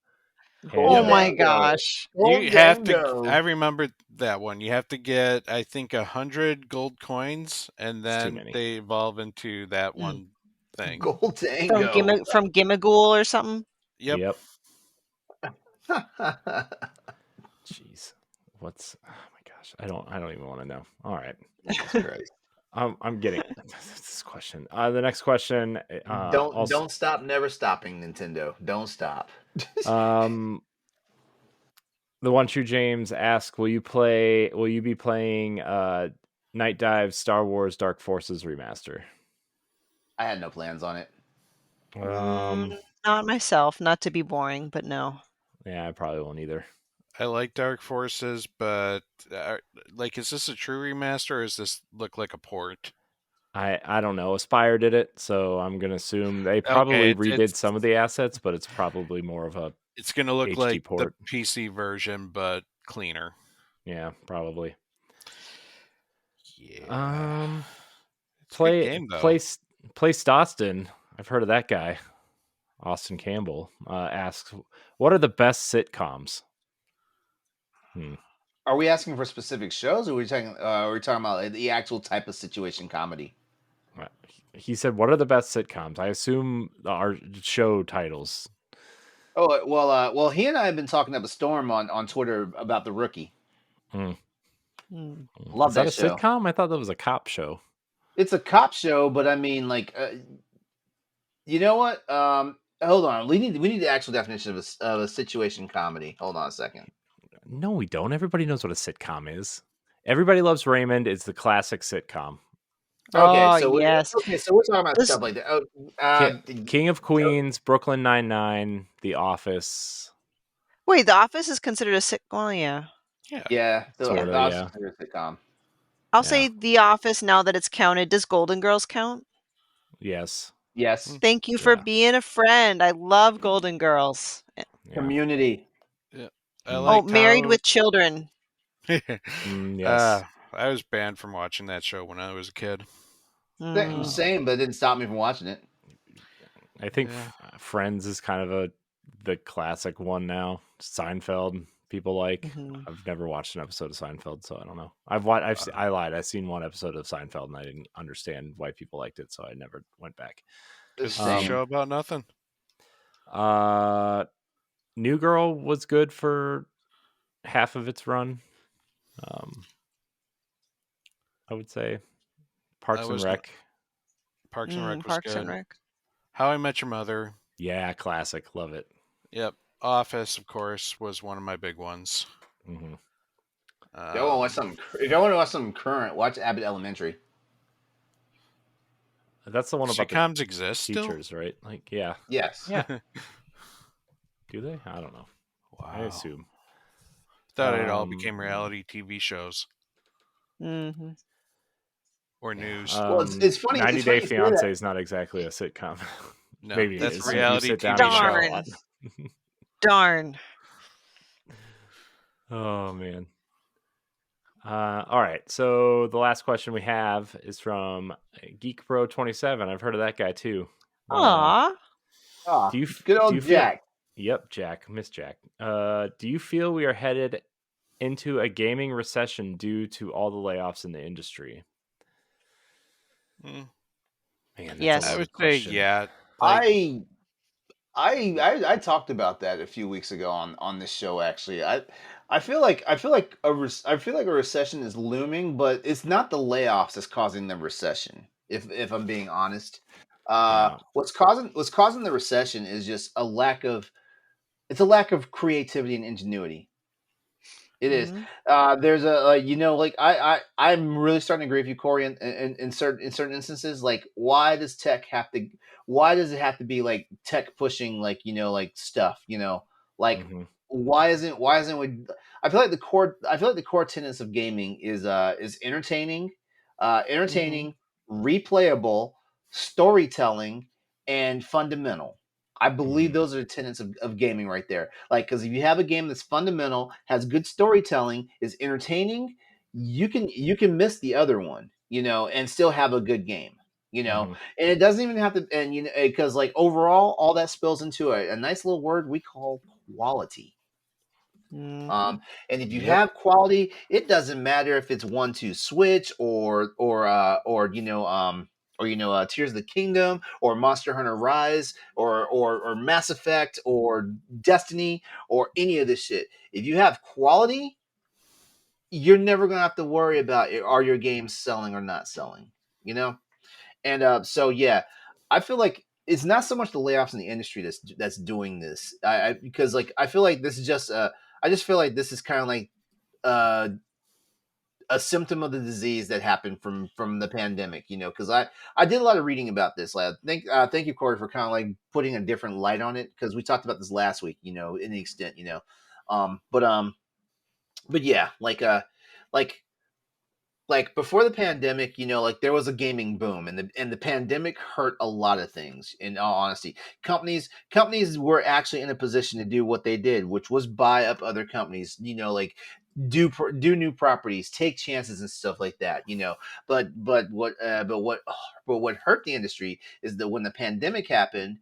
Oh my gosh! You have to. I remember that one. You have to get, I think, 100 gold coins, and then they evolve into that one thing. Goldango from Gimmighoul or something. Yep. Jeez, what's? Oh my gosh, I don't even want to know. All right. I'm getting this question. The next question. Don't stop, never stopping, Nintendo. Don't stop. The One True James asks, will you be playing Night Dive Star Wars Dark Forces remaster? I had no plans on it. Not myself, not to be boring, but no. Yeah, I probably won't either. I like Dark Forces, but is this a true remaster, or does this look like a port? I don't know. Aspire did it, so I'm gonna assume they probably redid some of the assets, but it's probably more of a. It's gonna look HD like port. the PC version, but cleaner. Yeah, probably. Yeah. Play Stoston. I've heard of that guy. Austin Campbell asks, "What are the best sitcoms?" Are we asking for specific shows, or are we talking about the actual type of situation comedy? He said, "What are the best sitcoms?" I assume our show titles. Oh well, he and I have been talking up a storm on Twitter about The Rookie. Love that show. Sitcom? I thought that was a cop show. It's a cop show, but I mean, you know what? Hold on. We need the actual definition of a situation comedy. Hold on a second. No, we don't. Everybody knows what a sitcom is. Everybody Loves Raymond is the classic sitcom. Okay, so we're talking about stuff like that. King of Queens, Brooklyn Nine-Nine, The Office. Wait, The Office is considered a sitcom? Well, yeah. The Office is considered a sitcom. I'll say The Office now that it's counted. Does Golden Girls count? Yes. Thank you for being a friend. I love Golden Girls. Community. Yeah. Married with Children. Yes. I was banned from watching that show when I was a kid. Same, but it didn't stop me from watching it. I think Friends is kind of the classic one now. Seinfeld, people like. I've never watched an episode of Seinfeld, so I don't know. I lied. I've seen one episode of Seinfeld, and I didn't understand why people liked it, so I never went back. It's a show about nothing. New Girl was good for half of its run. I would say Parks and Rec. Parks and Rec was good. How I Met Your Mother. Yeah, classic. Love it. Yep. Office, of course, was one of my big ones. Mm-hmm. If y'all want to watch something current, watch Abbott Elementary. That's the one about sitcoms exist teachers, still? right? Like, yeah. Yes. Yeah. Do they? I don't know. Wow. I assume. Thought it all became reality TV shows. Mm-hmm. Or news. Well, it's funny. 90 Day Fiancé is not exactly a sitcom. No, maybe that's it is. reality TV show. Darn. Oh man. All right. So the last question we have is from GeekBro27. I've heard of that guy too. Aww. Good old Jack. Yep, Jack. Miss Jack. Do you feel we are headed into a gaming recession due to all the layoffs in the industry? Yes, I would say yeah. I talked about that a few weeks ago on this show. Actually, I feel like I feel like a recession is looming, but it's not the layoffs that's causing the recession. If I'm being honest, Yeah. what's causing the recession is just a lack of creativity and ingenuity. It is. Mhm. There's a you know, like I'm really starting to agree with you, Corey. In certain instances, like why does it have to be like tech pushing like like stuff? Like Mm-hmm. why isn't we? I feel like the core tenets of gaming is entertaining, Mhm. entertaining, replayable, storytelling, and fundamental. I believe Mm-hmm. those are the tenets of gaming right there. Like, because if you have a game that's fundamental, has good storytelling, is entertaining, you can miss the other one, and still have a good game. Mm-hmm. And it doesn't even have to, and because like overall, all that spills into a nice little word we call quality. Mhm. And if you Yep. have quality, it doesn't matter if it's 1-2 Switch or Tears of the Kingdom or Monster Hunter Rise or Mass Effect or Destiny or any of this shit. If you have quality, you're never gonna have to worry about are your games selling or not selling. You know, and so yeah, I feel like it's not so much the layoffs in the industry that's doing this. Because like I feel like this is just I just feel like this is kind of like uh, a symptom of the disease that happened from the pandemic. Because I did a lot of reading about this. Like, thank you, Corey, for kind of like putting a different light on it because we talked about this last week. In the extent. Um, but um, but yeah, like before the pandemic, like there was a gaming boom, and the pandemic hurt a lot of things. In all honesty, companies were actually in a position to do what they did, which was buy up other companies. Like do new properties, take chances and stuff like that. But what hurt the industry is that when the pandemic happened,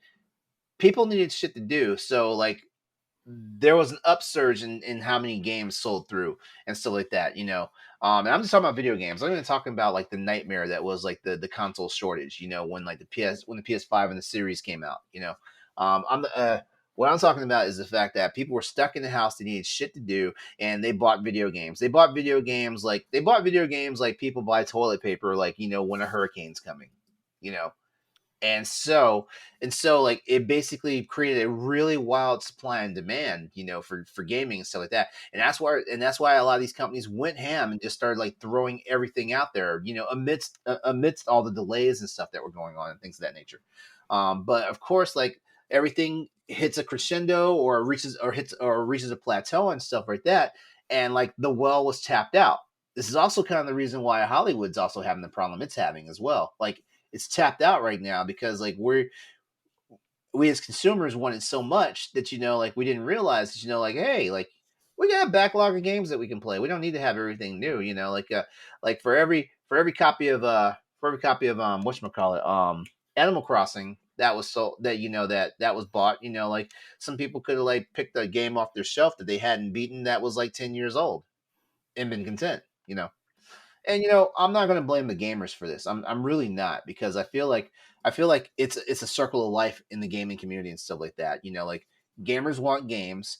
people needed shit to do. So like there was an upsurge in how many games sold through and stuff like that. And I'm just talking about video games. I'm even talking about like the nightmare that was like the console shortage, when like when the PS5 and the series came out. I'm what I'm talking about is the fact that people were stuck in the house, they needed shit to do, and they bought video games. They bought video games like people buy toilet paper, like when a hurricane's coming. You know, and so like it basically created a really wild supply and demand, for gaming and stuff like that. And that's why a lot of these companies went ham and just started like throwing everything out there, amidst all the delays and stuff that were going on and things of that nature. But of course, like everything hits a crescendo or reaches a plateau and stuff like that. And like the well was tapped out. This is also kind of the reason why Hollywood's also having the problem it's having as well. Like it's tapped out right now because like we as consumers wanted so much that like we didn't realize that like hey, like we got a backlog of games that we can play. We don't need to have everything new. Like for every copy of whatchamacallit, Animal Crossing that was sold, that was bought. Like some people could have like picked a game off their shelf that they hadn't beaten that was like 10 years old and been content. And I'm not going to blame the gamers for this. I'm really not, because I feel like it's a circle of life in the gaming community and stuff like that. Like gamers want games.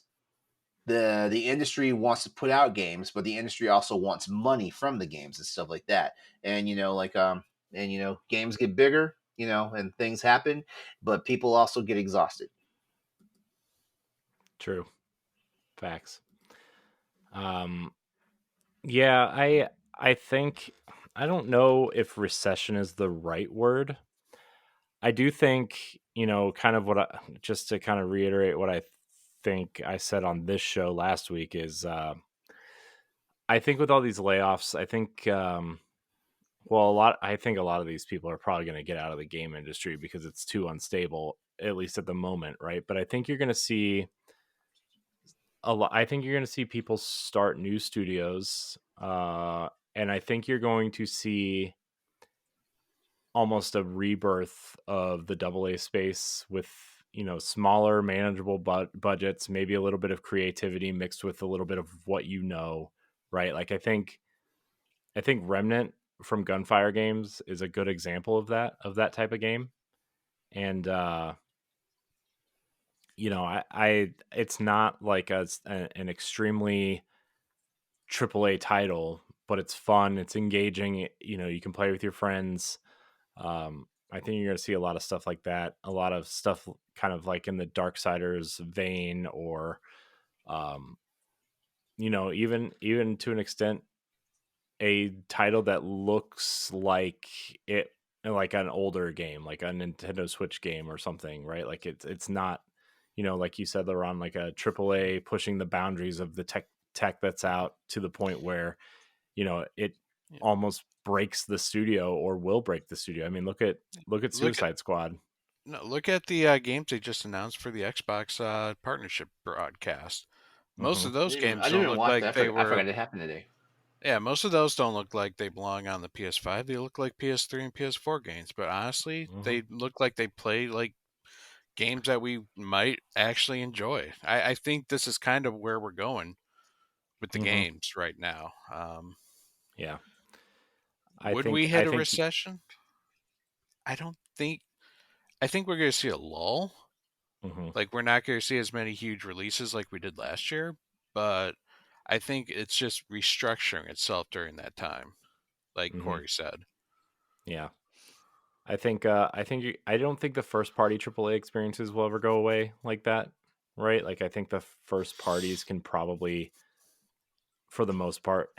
The industry wants to put out games, but the industry also wants money from the games and stuff like that. And games get bigger, and things happen, but people also get exhausted. True. Facts. Um, yeah, I think I don't know if recession is the right word. I do think, kind of just to kind of reiterate what I think I said on this show last week is I think with all these layoffs, I think I think a lot of these people are probably going to get out of the game industry because it's too unstable, at least at the moment, right? But I think you're going to see I think you're going to see people start new studios, and I think you're going to see almost a rebirth of the AA space with smaller, manageable budgets, maybe a little bit of creativity mixed with a little bit of what right? Like I think Remnant from Gunfire Games is a good example of that type of game, and it's not like an extremely AAA title, but it's fun, it's engaging. You can play with your friends. I think you're going to see a lot of stuff like that. A lot of stuff kind of like in the Darksiders vein, or, even to an extent, a title that looks like it, like an older game, like a Nintendo Switch game or something, right? Like it's not, like you said, LeRon, like a AAA pushing the boundaries of the tech that's out to the point where, it almost breaks the studio or will break the studio. I mean, look at Suicide Squad. No, look at the games they just announced for the Xbox partnership broadcast. Most of those games don't look like they were. I forgot it happened today. Yeah, most of those don't look like they belong on the PS5. They look like PS3 and PS4 games. But honestly, they look like they play like games that we might actually enjoy. I think this is kind of where we're going with the games right now. Yeah. Would we hit a recession? I don't think. I think we're going to see a lull. Like, we're not going to see as many huge releases like we did last year, but I think it's just restructuring itself during that time, like Corey said. Yeah. I don't think the first party AAA experiences will ever go away like that, right? Like, I think the first parties can probably, for the most part,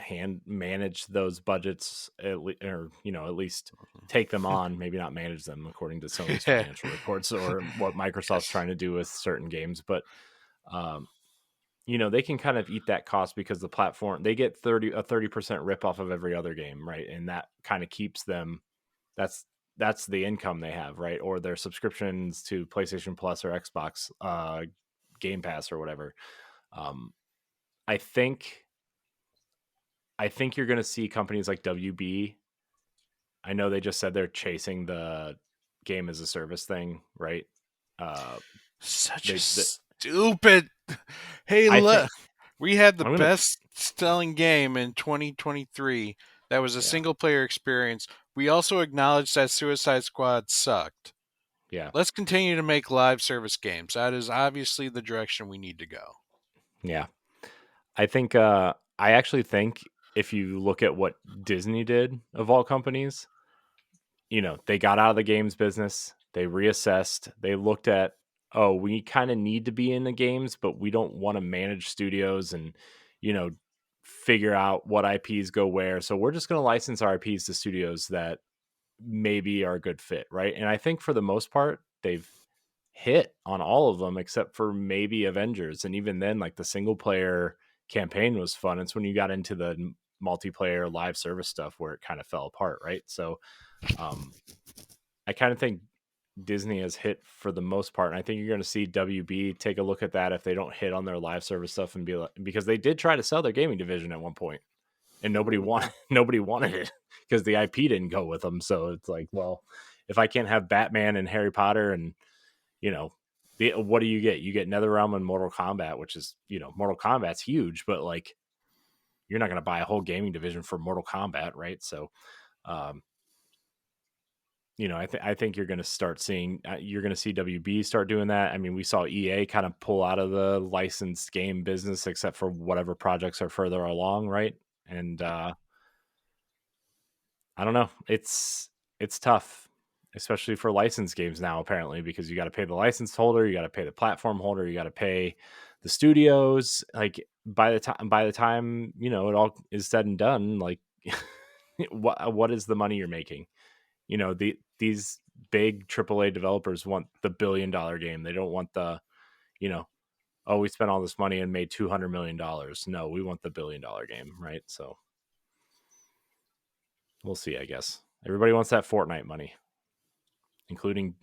manage those budgets, at least take them on, maybe not manage them according to Sony's financial reports or what Microsoft's trying to do with certain games. But, they can kind of eat that cost because the platform, they get 30% rip off of every other game, right? And that kind of keeps them, that's the income they have, right? Or their subscriptions to PlayStation Plus or Xbox Game Pass or whatever. I think you're going to see companies like WB. I know they just said they're chasing the game as a service thing, right? Stupid. Hey, look, we had the best selling game in 2023. That was a single player experience. We also acknowledged that Suicide Squad sucked. Yeah. Let's continue to make live service games. That is obviously the direction we need to go. Yeah. I actually think if you look at what Disney did, of all companies, they got out of the games business. They reassessed. They looked at, we kind of need to be in the games, but we don't want to manage studios and, figure out what IPs go where. So we're just going to license our IPs to studios that maybe are a good fit, right? And I think for the most part, they've hit on all of them except for maybe Avengers. And even then, like, the single player campaign was fun. It's when you got into the multiplayer live service stuff where it kind of fell apart, right? So I kind of think Disney has hit for the most part, and I think you're going to see WB take a look at that if they don't hit on their live service stuff, and be like, because they did try to sell their gaming division at one point, and nobody wanted it because the IP didn't go with them. So it's like, well, if I can't have Batman and Harry Potter and what do you get? You get NetherRealm and Mortal Kombat, which is, Mortal Kombat's huge, but like, you're not going to buy a whole gaming division for Mortal Kombat, right? So, I think you're going to start seeing, you're going to see WB start doing that. I mean, we saw EA kind of pull out of the licensed game business, except for whatever projects are further along, right? And I don't know. It's tough, especially for licensed games now, apparently, because you got to pay the license holder, you got to pay the platform holder, you got to pay the studios. Like, by the time it all is said and done, like, what is the money you're making? These big AAA developers want the $1 billion game. They don't want the, we spent all this money and made $200 million. No, we want the $1 billion game, right? So we'll see, I guess. Everybody wants that Fortnite money, including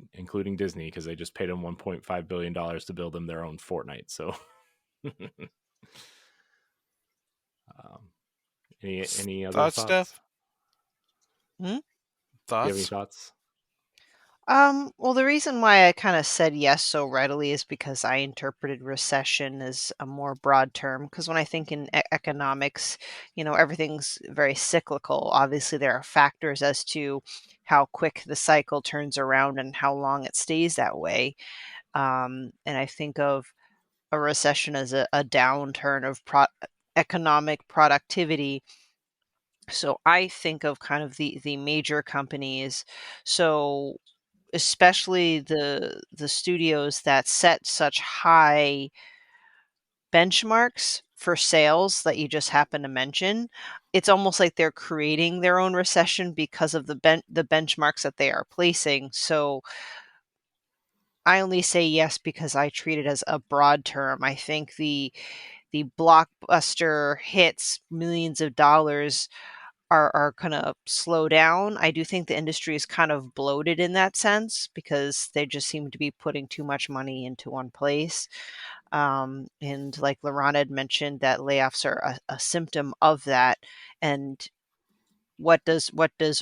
Disney, because they just paid them $1.5 billion to build them their own Fortnite. So any other thoughts? Steph? Thoughts? Do you have any thoughts? Well, the reason why I kind of said yes so readily is because I interpreted recession as a more broad term. Because when I think in economics, everything's very cyclical. Obviously, there are factors as to how quick the cycle turns around and how long it stays that way. and I think of a recession as a downturn of economic productivity. So I think of kind of the major companies. So especially the studios that set such high benchmarks for sales that you just happen to mention, it's almost like they're creating their own recession because of the benchmarks that they are placing. So I only say yes because I treat it as a broad term. I think the blockbuster hits, millions of dollars, are gonna slow down. I do think the industry is kind of bloated in that sense because they just seem to be putting too much money into one place. And like LeRon had mentioned, that layoffs are a symptom of that. And what does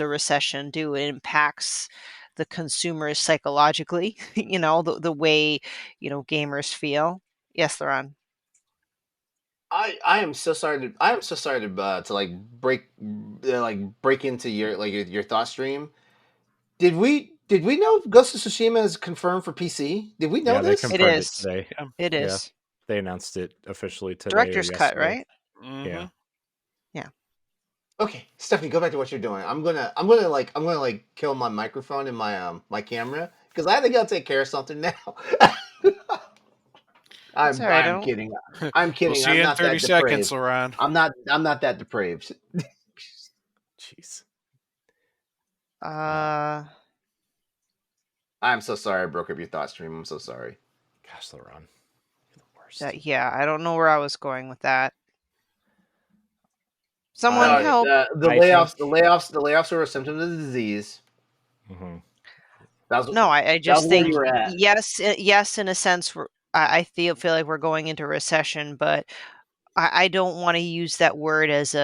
a recession do? It impacts the consumers psychologically, the way, gamers feel. Yes, LeRon. I am so sorry to like break into your thought stream. Did we know Ghost of Tsushima is confirmed for PC? Did we know Yeah, they this? It confirmed it is. today. It Yeah, is. they announced it officially today or Director's cut, yesterday. right? Mm-hmm. Yeah. Yeah. Okay, Stephanie, go back to what you're doing. I'm gonna kill my microphone and my camera because I think I'll take care of something now. That's all right. I'm kidding. I'm kidding. We'll see I'm you in not 30 that seconds, depraved. LeRon. I'm not that depraved. Jeez. Uh, I'm so sorry I broke up your thought stream. I'm so sorry. Gosh, LeRon, you're the worst. yeah, I don't know where I was going with that. Someone help. The layoffs are a symptom of the disease. Mm-hmm. No, I just where think you were at. yes, in a sense, I feel like we're going into recession, but I don't want to use that word as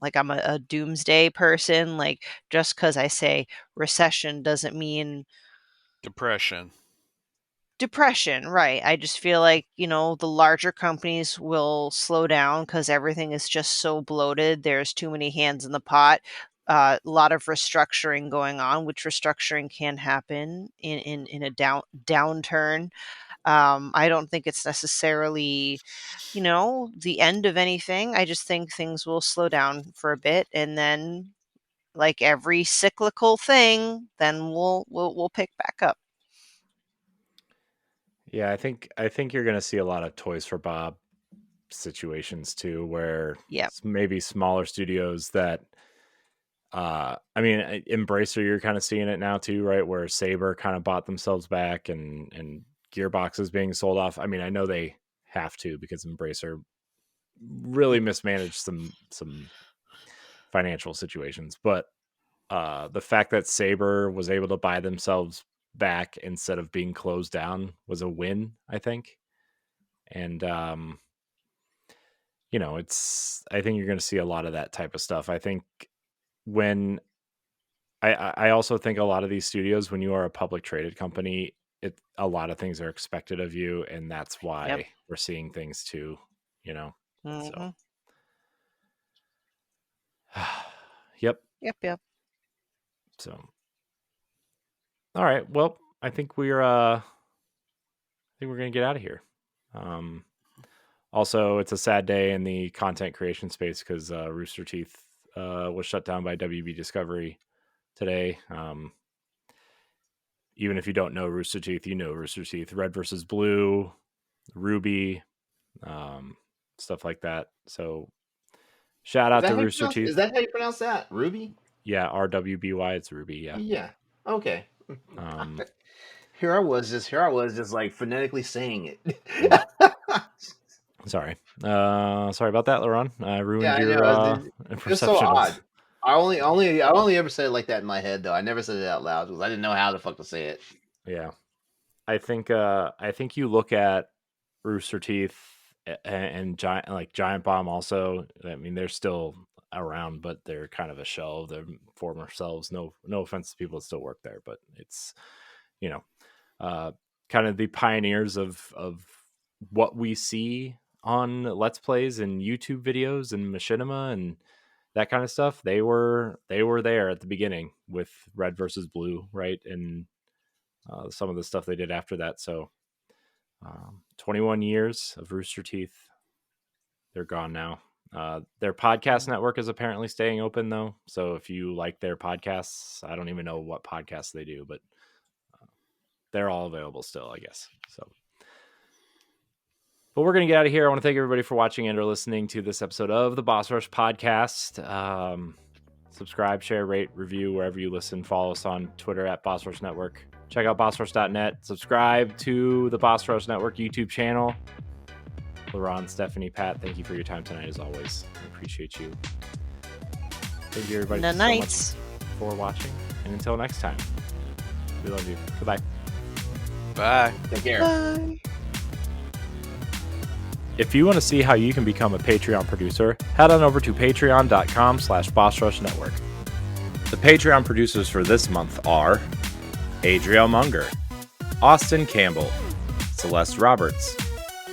like I'm a doomsday person. Like, just because I say recession doesn't mean Depression. Right. I just feel like, the larger companies will slow down because everything is just so bloated. There's too many hands in the pot. A lot of restructuring going on, which restructuring can happen in a downturn. I don't think it's necessarily, the end of anything. I just think things will slow down for a bit, and then, like every cyclical thing, then we'll pick back up. Yeah, I think you're going to see a lot of Toys for Bob situations too, where maybe smaller studios that, I mean, Embracer, you're kind of seeing it now too, right? Where Saber kind of bought themselves back, and Gearbox is being sold off. I mean, I know they have to because Embracer really mismanaged some financial situations, but the fact that Saber was able to buy themselves back instead of being closed down was a win, I think. And I think you're going to see a lot of that type of stuff. I think when I also think a lot of these studios, when you are a public traded company, a lot of things are expected of you, and that's why we're seeing things too, Mm-hmm. So Yep. So all right, well, I think we're gonna get out of here. Also, it's a sad day in the content creation space because Rooster Teeth was shut down by WB Discovery today. Even if you don't know Rooster Teeth, you know Rooster Teeth. Red versus Blue, Ruby, stuff like that. So shout out to Rooster Teeth. Is that how you pronounce that? Ruby? Yeah, RWBY. It's Ruby. Yeah. Yeah. Okay. Here I was just like phonetically saying it. Sorry about that, LeRon. I ruined your perception. It's so odd. I only ever said it like that in my head though. I never said it out loud because I didn't know how the fuck to say it. Yeah, I think you look at Rooster Teeth and Giant Bomb also. I mean, they're still around, but they're kind of a shell of their former selves. No offense to people that still work there, but it's kind of the pioneers of what we see on Let's Plays and YouTube videos and Machinima and that kind of stuff. They were there at the beginning with Red versus Blue, right? And some of the stuff they did after that. So 21 years of Rooster Teeth. They're gone now. Their podcast network is apparently staying open, though. So if you like their podcasts, I don't even know what podcasts they do, but they're all available still, I guess. So, but we're going to get out of here. I want to thank everybody for watching and or listening to this episode of the Boss Rush Podcast. Subscribe, share, rate, review wherever you listen. Follow us on Twitter at Boss Rush Network. Check out bossrush.net. Subscribe to the Boss Rush Network YouTube channel. LeRon, Stephanie, Pat, thank you for your time tonight as always. I appreciate you. Thank you everybody so much for watching. And until next time, we love you. Goodbye. Bye. Take care. Bye. If you want to see how you can become a Patreon producer, head on over to patreon.com/BossRushNetwork. The Patreon producers for this month are Adriel Munger, Austin Campbell, Celeste Roberts,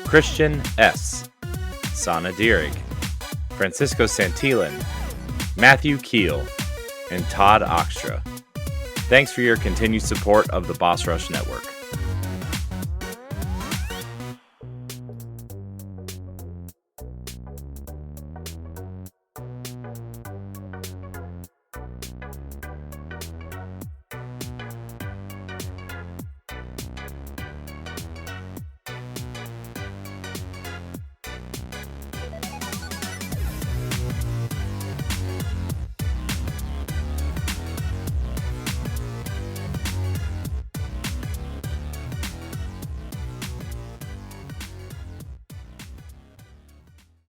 Christian S., Sana Dirrig, Francisco Santillan, Matthew Keel, and Todd Oxtra. Thanks for your continued support of the Boss Rush Network.